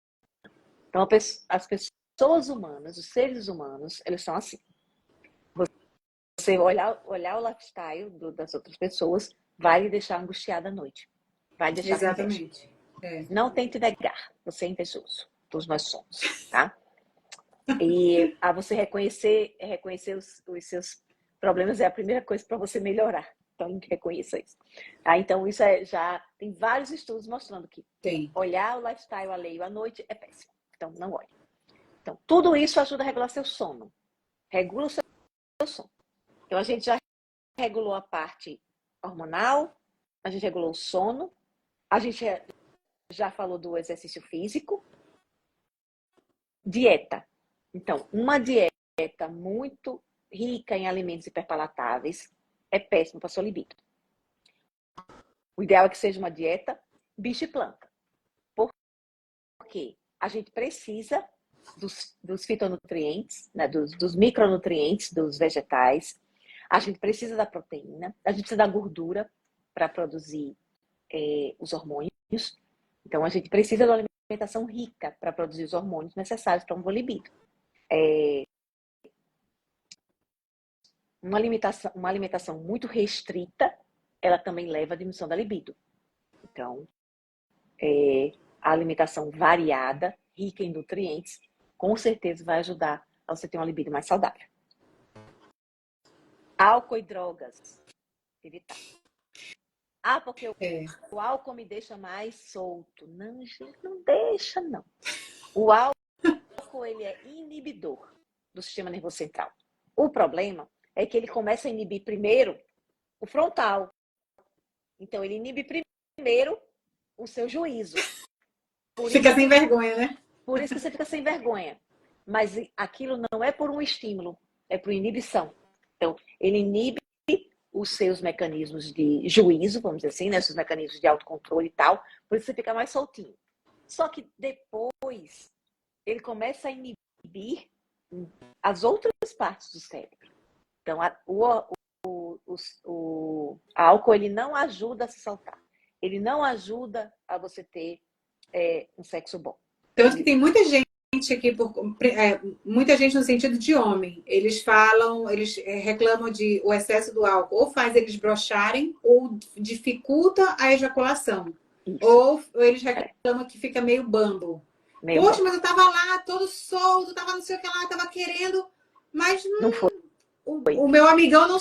Então, as pessoas humanas, os seres humanos, eles são assim. Você olhar o lifestyle das outras pessoas vai lhe deixar angustiada à noite. Vai deixar com inveja. Exatamente. Não tente negar, você é invejoso. Todos nós somos, tá? E você reconhecer os seus problemas é a primeira coisa para você melhorar. Então, reconheça isso. Tá? Então, isso já tem vários estudos mostrando que olhar o lifestyle alheio à noite é péssimo. Então, não olhe. Então, tudo isso ajuda a regular seu sono. Regula o seu sono. Então, a gente já regulou a parte hormonal, a gente regulou o sono, a gente já falou do exercício físico. Dieta. Então, uma dieta muito rica em alimentos hiperpalatáveis é péssimo para a sua libido. O ideal é que seja uma dieta bicho e planta. Por quê? A gente precisa dos fitonutrientes, né, dos micronutrientes dos vegetais. A gente precisa da proteína. A gente precisa da gordura para produzir os hormônios. Então, a gente precisa de uma alimentação rica para produzir os hormônios necessários para um bom libido. Uma alimentação muito restrita, ela também leva à diminuição da libido. Então, a alimentação variada, rica em nutrientes, com certeza vai ajudar a você ter uma libido mais saudável. Álcool e drogas, evitar. Porque o álcool me deixa mais solto. Não, gente, não deixa, não. O álcool, ele é inibidor do sistema nervoso central. O problema é que ele começa a inibir primeiro o frontal. Então, ele inibe primeiro o seu juízo. Fica sem vergonha, né? Por isso que você fica sem vergonha. Mas aquilo não é por um estímulo, é por inibição. Então, ele inibe os seus mecanismos de juízo, vamos dizer assim, né? Os seus mecanismos de autocontrole e tal, por isso você fica mais soltinho. Só que depois, ele começa a inibir as outras partes do cérebro. Então, o álcool, ele não ajuda a se soltar. Ele não ajuda a você ter um sexo bom. Tanto que tem muita gente aqui, muita gente no sentido de homem. Eles falam, eles reclamam de o excesso do álcool, ou faz eles brocharem, ou dificulta a ejaculação. Isso. Ou eles reclamam que fica meio bambo. Meio Poxa, bom. mas eu tava lá, todo solto, tava não sei o que lá, tava querendo, mas Não foi. o meu amigão não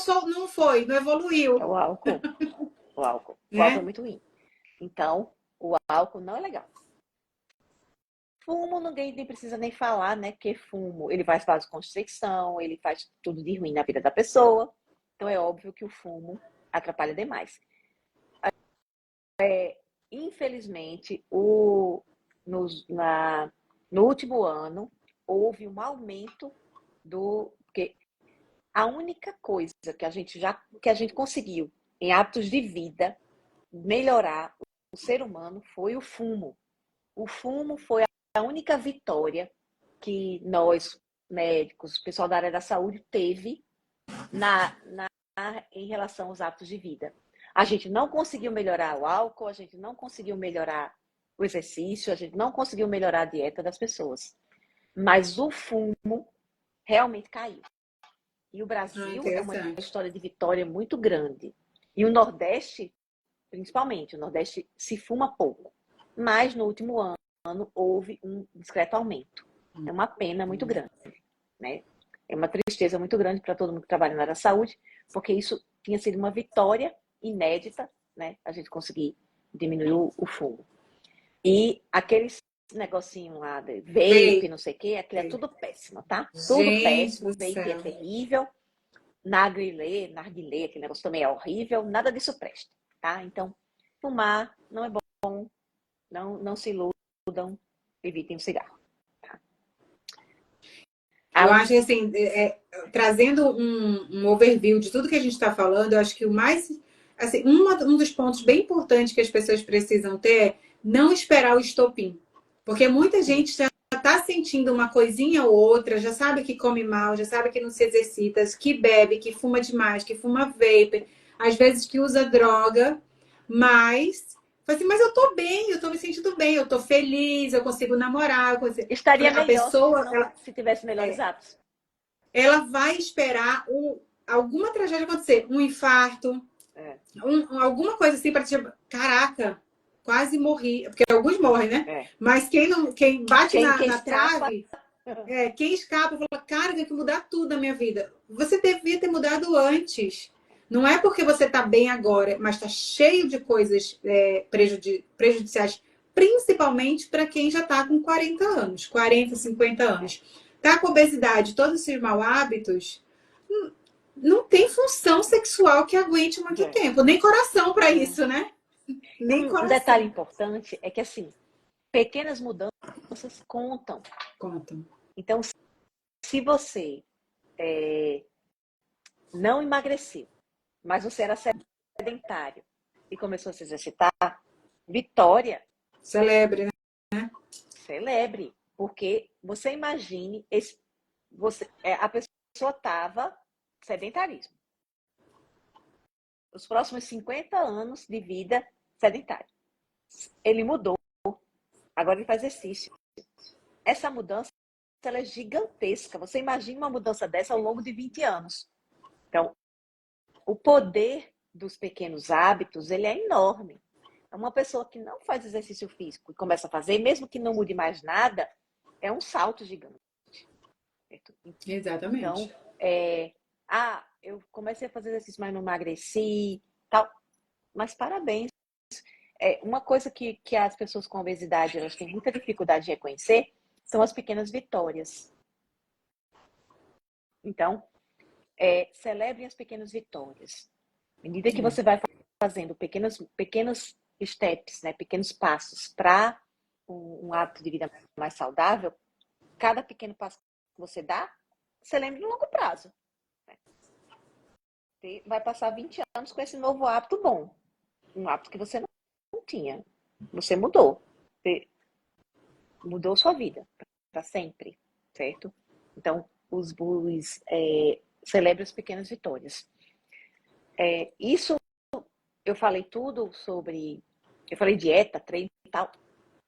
foi, não evoluiu, O álcool. O álcool. O álcool é né? muito ruim. Então, o álcool não é legal. Fumo, ninguém nem precisa nem falar, né? Porque fumo, ele faz vasoconstricção, ele faz tudo de ruim na vida da pessoa. Então, é óbvio que o fumo atrapalha demais. Infelizmente, no último ano, houve um aumento porque a única coisa que a gente conseguiu em hábitos de vida melhorar o ser humano foi o fumo. O fumo foi a única vitória que nós, médicos, o pessoal da área da saúde, teve em relação aos hábitos de vida. A gente não conseguiu melhorar o álcool, a gente não conseguiu melhorar o exercício, a gente não conseguiu melhorar a dieta das pessoas. Mas o fumo realmente caiu. E o Brasil é uma Interessante. história de vitória muito grande. E o Nordeste, principalmente, o Nordeste se fuma pouco. Mas no último ano houve um discreto aumento. É uma pena muito grande, né? É uma tristeza muito grande para todo mundo que trabalha na área da saúde, porque isso tinha sido uma vitória inédita, né? A gente conseguir diminuir o fumo. E aqueles negocinho lá de vape, Vape. não sei o quê, aquilo é tudo péssimo, tá? Tudo Gente péssimo, do vape é céu. terrível, narguilé, aquele negócio também é horrível, nada disso presta, tá? Então, fumar não é bom, não se iludam, evitem o cigarro. Eu Além acho que, assim, trazendo um overview de tudo que a gente está falando, eu acho que o mais, assim, um dos pontos bem importantes que as pessoas precisam ter é não esperar o estopim. Porque muita gente já está sentindo uma coisinha ou outra, já sabe que come mal, já sabe que não se exercita, que bebe, que fuma demais, que fuma vape, às vezes que usa droga, mas fala assim, mas eu tô bem, eu tô me sentindo bem, eu tô feliz, eu consigo namorar, estaria a melhor pessoa, se tivesse melhores hábitos. ela vai esperar alguma tragédia acontecer, um infarto, É, alguma coisa assim para te. Caraca, quase morri. Porque alguns morrem, né? é. Mas quem bate Quem na escapa, trave, quem escapa, fala, cara, tem que mudar tudo na minha vida. Você devia ter mudado antes. Não é porque você está bem agora, mas está cheio de coisas prejudiciais, principalmente para quem já está com 40 anos, 40, 50 anos. Tá com obesidade, todos esses maus hábitos, não tem função sexual que aguente muito é, tempo, nem coração para não. isso, né? E Nem um detalhe coração. importante é que, assim, pequenas mudanças contam. Contam. Então, se você não emagreceu, mas você era sedentário e começou a se exercitar, vitória, Celebre, né? celebre. Porque você imagine, a pessoa estava sedentarismo. Os próximos 50 anos de vida sedentário. Ele mudou, agora ele faz exercício. Essa mudança ela é gigantesca. Você imagina uma mudança dessa ao longo de 20 anos. Então, o poder dos pequenos hábitos, ele é enorme. Uma pessoa que não faz exercício físico e começa a fazer, mesmo que não mude mais nada, é um salto gigante. Então, Exatamente. eu comecei a fazer exercício, mas não emagreci, tal. Mas parabéns. Uma coisa que as pessoas com obesidade elas têm muita dificuldade de reconhecer são as pequenas vitórias. Então, celebrem as pequenas vitórias. À medida que você vai fazendo pequenos steps, né, pequenos passos para um hábito de vida mais saudável, cada pequeno passo que você dá, você lembra no longo prazo. Né? Você vai passar 20 anos com esse novo hábito bom. Um hábito que você não tinha. Você mudou. Você mudou sua vida para sempre, certo? Então, celebre as pequenas vitórias. Isso eu falei tudo sobre. Eu falei dieta, treino e tal.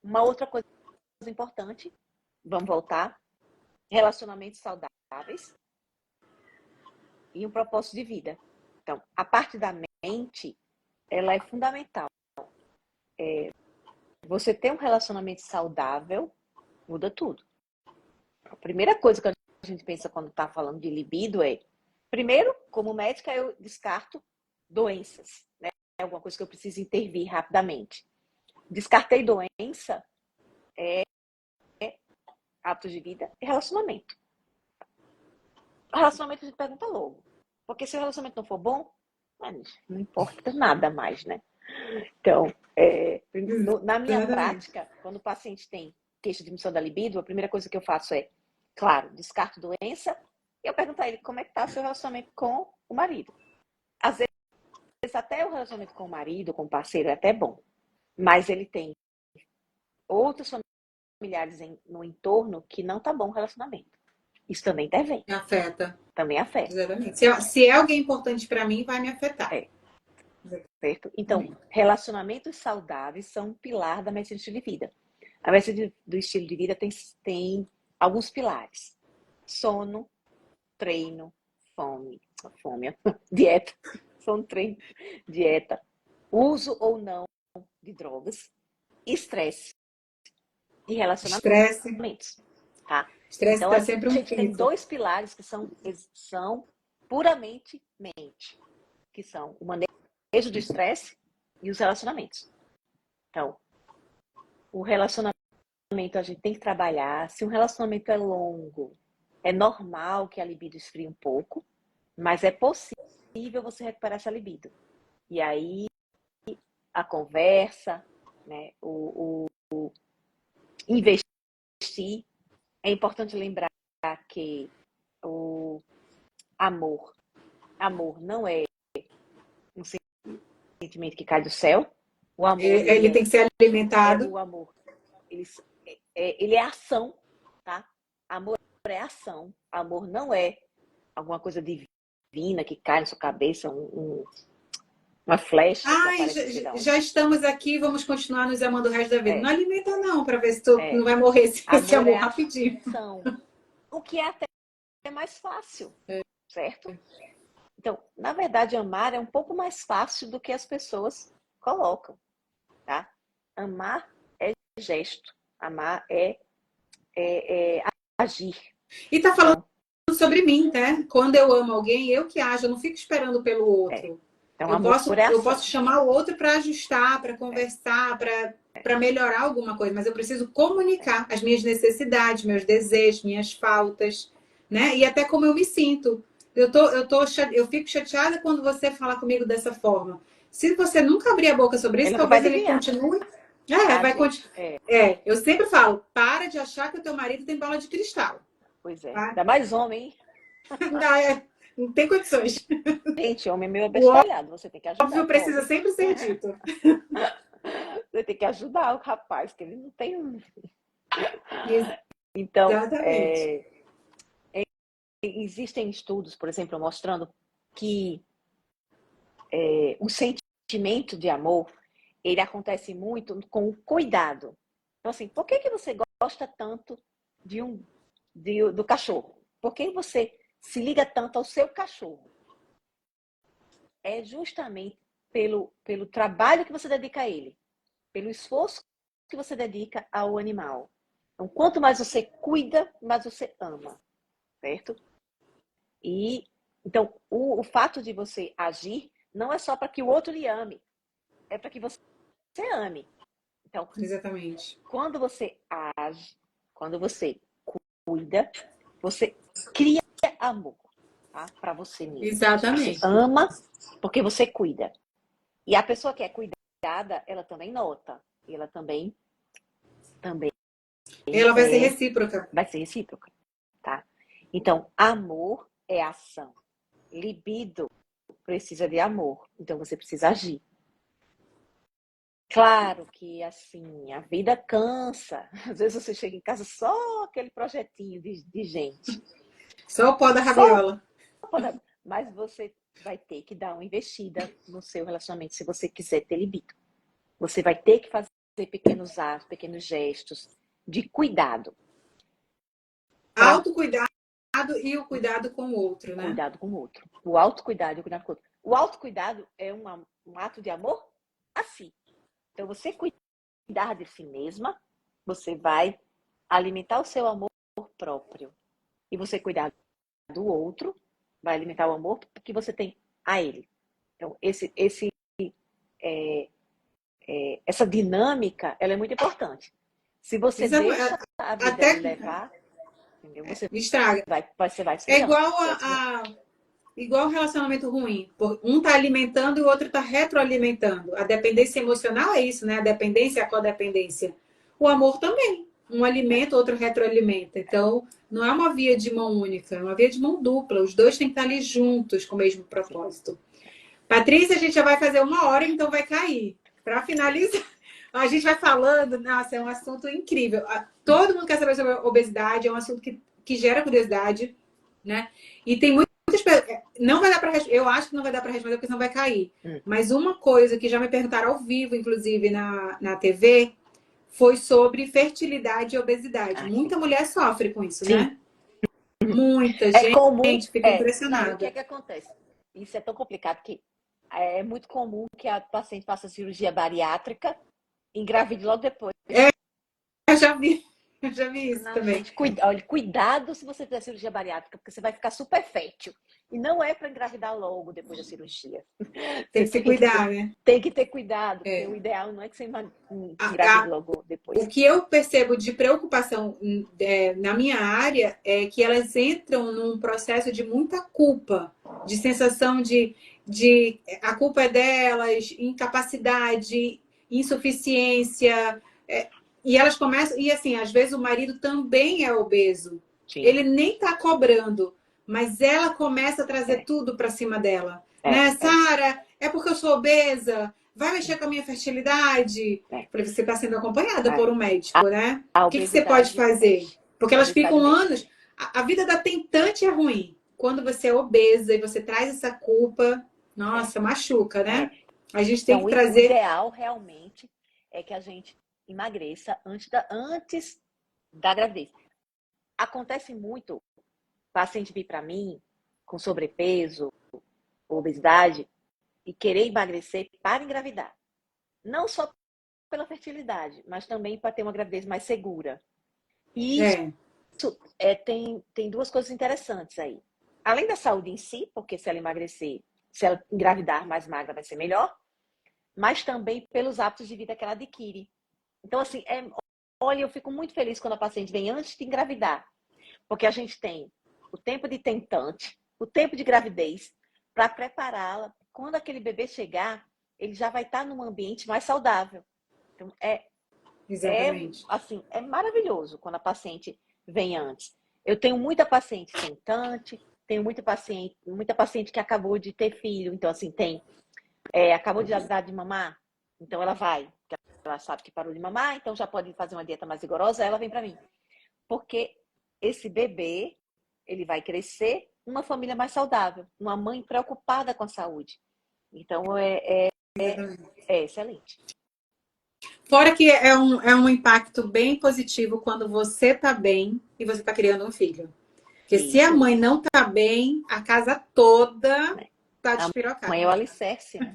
Uma outra coisa importante, vamos voltar: relacionamentos saudáveis e um propósito de vida. Então, a parte da mente, ela é fundamental. Você ter um relacionamento saudável muda tudo. A primeira coisa que a gente pensa quando está falando de libido é, primeiro, como médica, eu descarto doenças, né? É alguma coisa que eu preciso intervir rapidamente. Descartei doença, hábitos de vida e relacionamento. O relacionamento a gente pergunta logo. Porque se o relacionamento não for bom, não importa nada mais, né? Então, na minha prática, quando o paciente tem queixa de diminuição da libido, a primeira coisa que eu faço é, claro, descarto doença, e eu pergunto a ele como é que está o seu relacionamento com o marido. Às vezes, até o relacionamento com o marido, com o parceiro, é até bom, mas ele tem outros familiares no entorno que não tá bom o relacionamento. Isso também intervém. Afeta. Também afeta. Exatamente. Se é alguém importante para mim, vai me afetar. Certo? Então, relacionamentos saudáveis são um pilar da medicina do estilo de vida. A medicina do estilo de vida tem alguns pilares: sono, treino, fome, dieta, sono, treino, dieta, uso ou não de drogas, estresse e relacionamentos. Tá? Estresse Então, tá sempre a gente tem 2 pilares que são puramente mente, que são o manejo do estresse e os relacionamentos. Então, o relacionamento a gente tem que trabalhar. Se um relacionamento é longo, é normal que a libido esfrie um pouco, mas é possível você recuperar essa libido. E aí, a conversa, né, o investir. É importante lembrar que o amor não é um sentimento que cai do céu. O amor, ele tem que ser alimentado. o amor, ele é ação, tá? Amor é ação. Amor não é alguma coisa divina que cai na sua cabeça, uma flecha que aparece. Já estamos aqui, vamos continuar nos amando o resto da vida. Não alimenta não, para ver se tu não vai morrer esse amor rapidinho. Ação. O que é até mais fácil, certo? Então, na verdade, amar é um pouco mais fácil do que as pessoas colocam, tá? Amar é gesto, amar é agir. E tá falando sobre mim, né? Quando eu amo alguém, eu que ajo, eu não fico esperando pelo outro. Então, eu posso chamar o outro para ajustar, para conversar, para melhorar alguma coisa, mas eu preciso comunicar as minhas necessidades, meus desejos, minhas faltas, né? E até como eu me sinto. Eu fico chateada quando você fala comigo dessa forma. Se você nunca abrir a boca sobre isso, talvez ele continue. Vai continuar. Eu sempre falo, para de achar que o teu marido tem bola de cristal. Pois é. Tá? Ainda mais homem, hein? Não tem condições. Gente, homem é meio abestalhado, você tem que ajudar. Óbvio, precisa sempre ser dito. Você tem que ajudar o rapaz, que ele não tem. Então, existem estudos, por exemplo, mostrando que o sentimento de amor, ele acontece muito com o cuidado. Então, assim, por que você gosta tanto do cachorro? Por que você se liga tanto ao seu cachorro? É justamente pelo trabalho que você dedica a ele, pelo esforço que você dedica ao animal. Então, quanto mais você cuida, mais você ama, certo? E então, o fato de você agir não é só para que o outro lhe ame, é para que você ame. Então, exatamente. Quando você age, quando você cuida, você cria amor, tá? Para você mesmo. Exatamente. Você ama porque você cuida. E a pessoa que é cuidada, ela também nota. E ela também ela vai ser recíproca. Vai ser recíproca, tá? Então, amor é ação. Libido precisa de amor. Então, você precisa agir. Claro que, assim, a vida cansa. Às vezes você chega em casa só aquele projetinho de gente. Só o pó da rabiola. Mas você vai ter que dar uma investida no seu relacionamento se você quiser ter libido. Você vai ter que fazer pequenos atos, pequenos gestos de cuidado. Autocuidado e o cuidado com o outro, né? Cuidado com o outro. O autocuidado e o cuidado com o outro. O autocuidado é um ato de amor a si. Então, você cuidar de si mesma, você vai alimentar o seu amor próprio. E você cuidar do outro, vai alimentar o amor que você tem a ele. Então, essa dinâmica, ela é muito importante. Se você Isso deixa a vida até levar, entendeu? Você estraga. vai É esfriando. igual um relacionamento ruim. Um tá alimentando e o outro tá retroalimentando. A dependência emocional é isso, né? A dependência e a codependência. O amor também. Um alimenta, o outro retroalimenta. Então, não é uma via de mão única, é uma via de mão dupla. Os dois têm que estar ali juntos com o mesmo propósito. Patrícia, a gente já vai fazer 1 hora, então vai cair. Para finalizar, a gente vai falando. Nossa, é um assunto incrível. Todo mundo quer saber sobre obesidade, é um assunto que gera curiosidade, né? E tem muitas pessoas. Não vai dar para responder. Eu acho que não vai dar para responder porque senão vai cair. Mas uma coisa que já me perguntaram ao vivo, inclusive na TV, foi sobre fertilidade e obesidade. Muita mulher sofre com isso, sim. né? Muita É comum. gente fica Não, e o que é impressionada. que acontece? Isso é tão complicado que é muito comum que a paciente faça cirurgia bariátrica e engravide logo depois. Eu já vi isso Não, também. gente, olha, cuidado se você fizer cirurgia bariátrica, porque você vai ficar super fértil. E não é para engravidar logo depois da cirurgia. Tem que se cuidar, né? Tem que ter cuidado, porque o ideal não é que você engravide logo depois. O que eu percebo de preocupação na minha área é que elas entram num processo de muita culpa, de sensação de a culpa é delas, incapacidade, insuficiência. E elas começam. E assim, às vezes o marido também é obeso. Sim. Ele nem tá cobrando, mas ela começa a trazer tudo para cima dela. Né? Sara, é porque eu sou obesa? Vai mexer com a minha fertilidade? Falei, você está sendo acompanhada por um médico, né? O que você pode fazer? Porque elas ficam anos. A vida da tentante é ruim. Quando você é obesa e você traz essa culpa, nossa, machuca, né? A gente tem que trazer. O ideal realmente é que a gente emagreça antes da gravidez. Acontece muito paciente vir para mim com sobrepeso, obesidade e querer emagrecer para engravidar. Não só pela fertilidade, mas também para ter uma gravidez mais segura. E isso tem duas coisas interessantes aí. Além da saúde em si, porque se ela emagrecer, se ela engravidar mais magra, vai ser melhor, mas também pelos hábitos de vida que ela adquire. Então, assim, olha, eu fico muito feliz quando a paciente vem antes de engravidar, porque a gente tem o tempo de tentante, o tempo de gravidez, para prepará-la. Quando aquele bebê chegar, ele já vai estar num ambiente mais saudável. Então, Exatamente. assim, é maravilhoso quando a paciente vem antes. Eu tenho muita paciente tentante, tenho muita paciente que acabou de ter filho, então, assim, acabou de dar de mamar, então ela vai. Ela sabe que parou de mamar, então já pode fazer uma dieta mais rigorosa, ela vem para mim. Porque esse bebê, ele vai crescer numa família mais saudável, uma mãe preocupada com a saúde. Então, é excelente. Fora que é um impacto bem positivo quando você tá bem e você tá criando um filho. Porque se a mãe não tá bem, a casa toda tá despirocada. A mãe é o alicerce, né?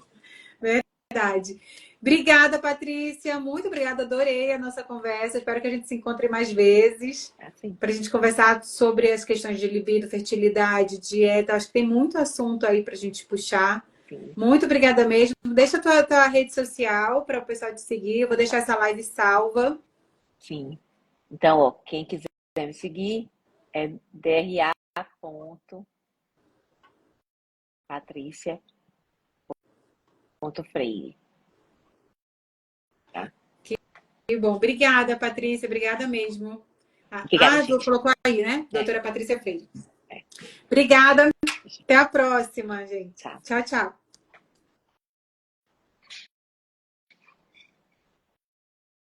Verdade. Obrigada, Patrícia. Muito obrigada. Adorei a nossa conversa. Espero que a gente se encontre mais vezes. Para a gente conversar sobre as questões de libido, fertilidade, dieta. Acho que tem muito assunto aí para a gente puxar. Sim. Muito obrigada mesmo. Deixa a tua rede social para o pessoal te seguir. Eu vou deixar essa live salva. Sim. Então, ó, quem quiser me seguir é dra.patricia.freire. Tá? Que bom. Obrigada, Patrícia. Obrigada mesmo. Colocou aí, né? Doutora Patrícia Freire. Obrigada. Até a próxima, gente. Tchau, tchau.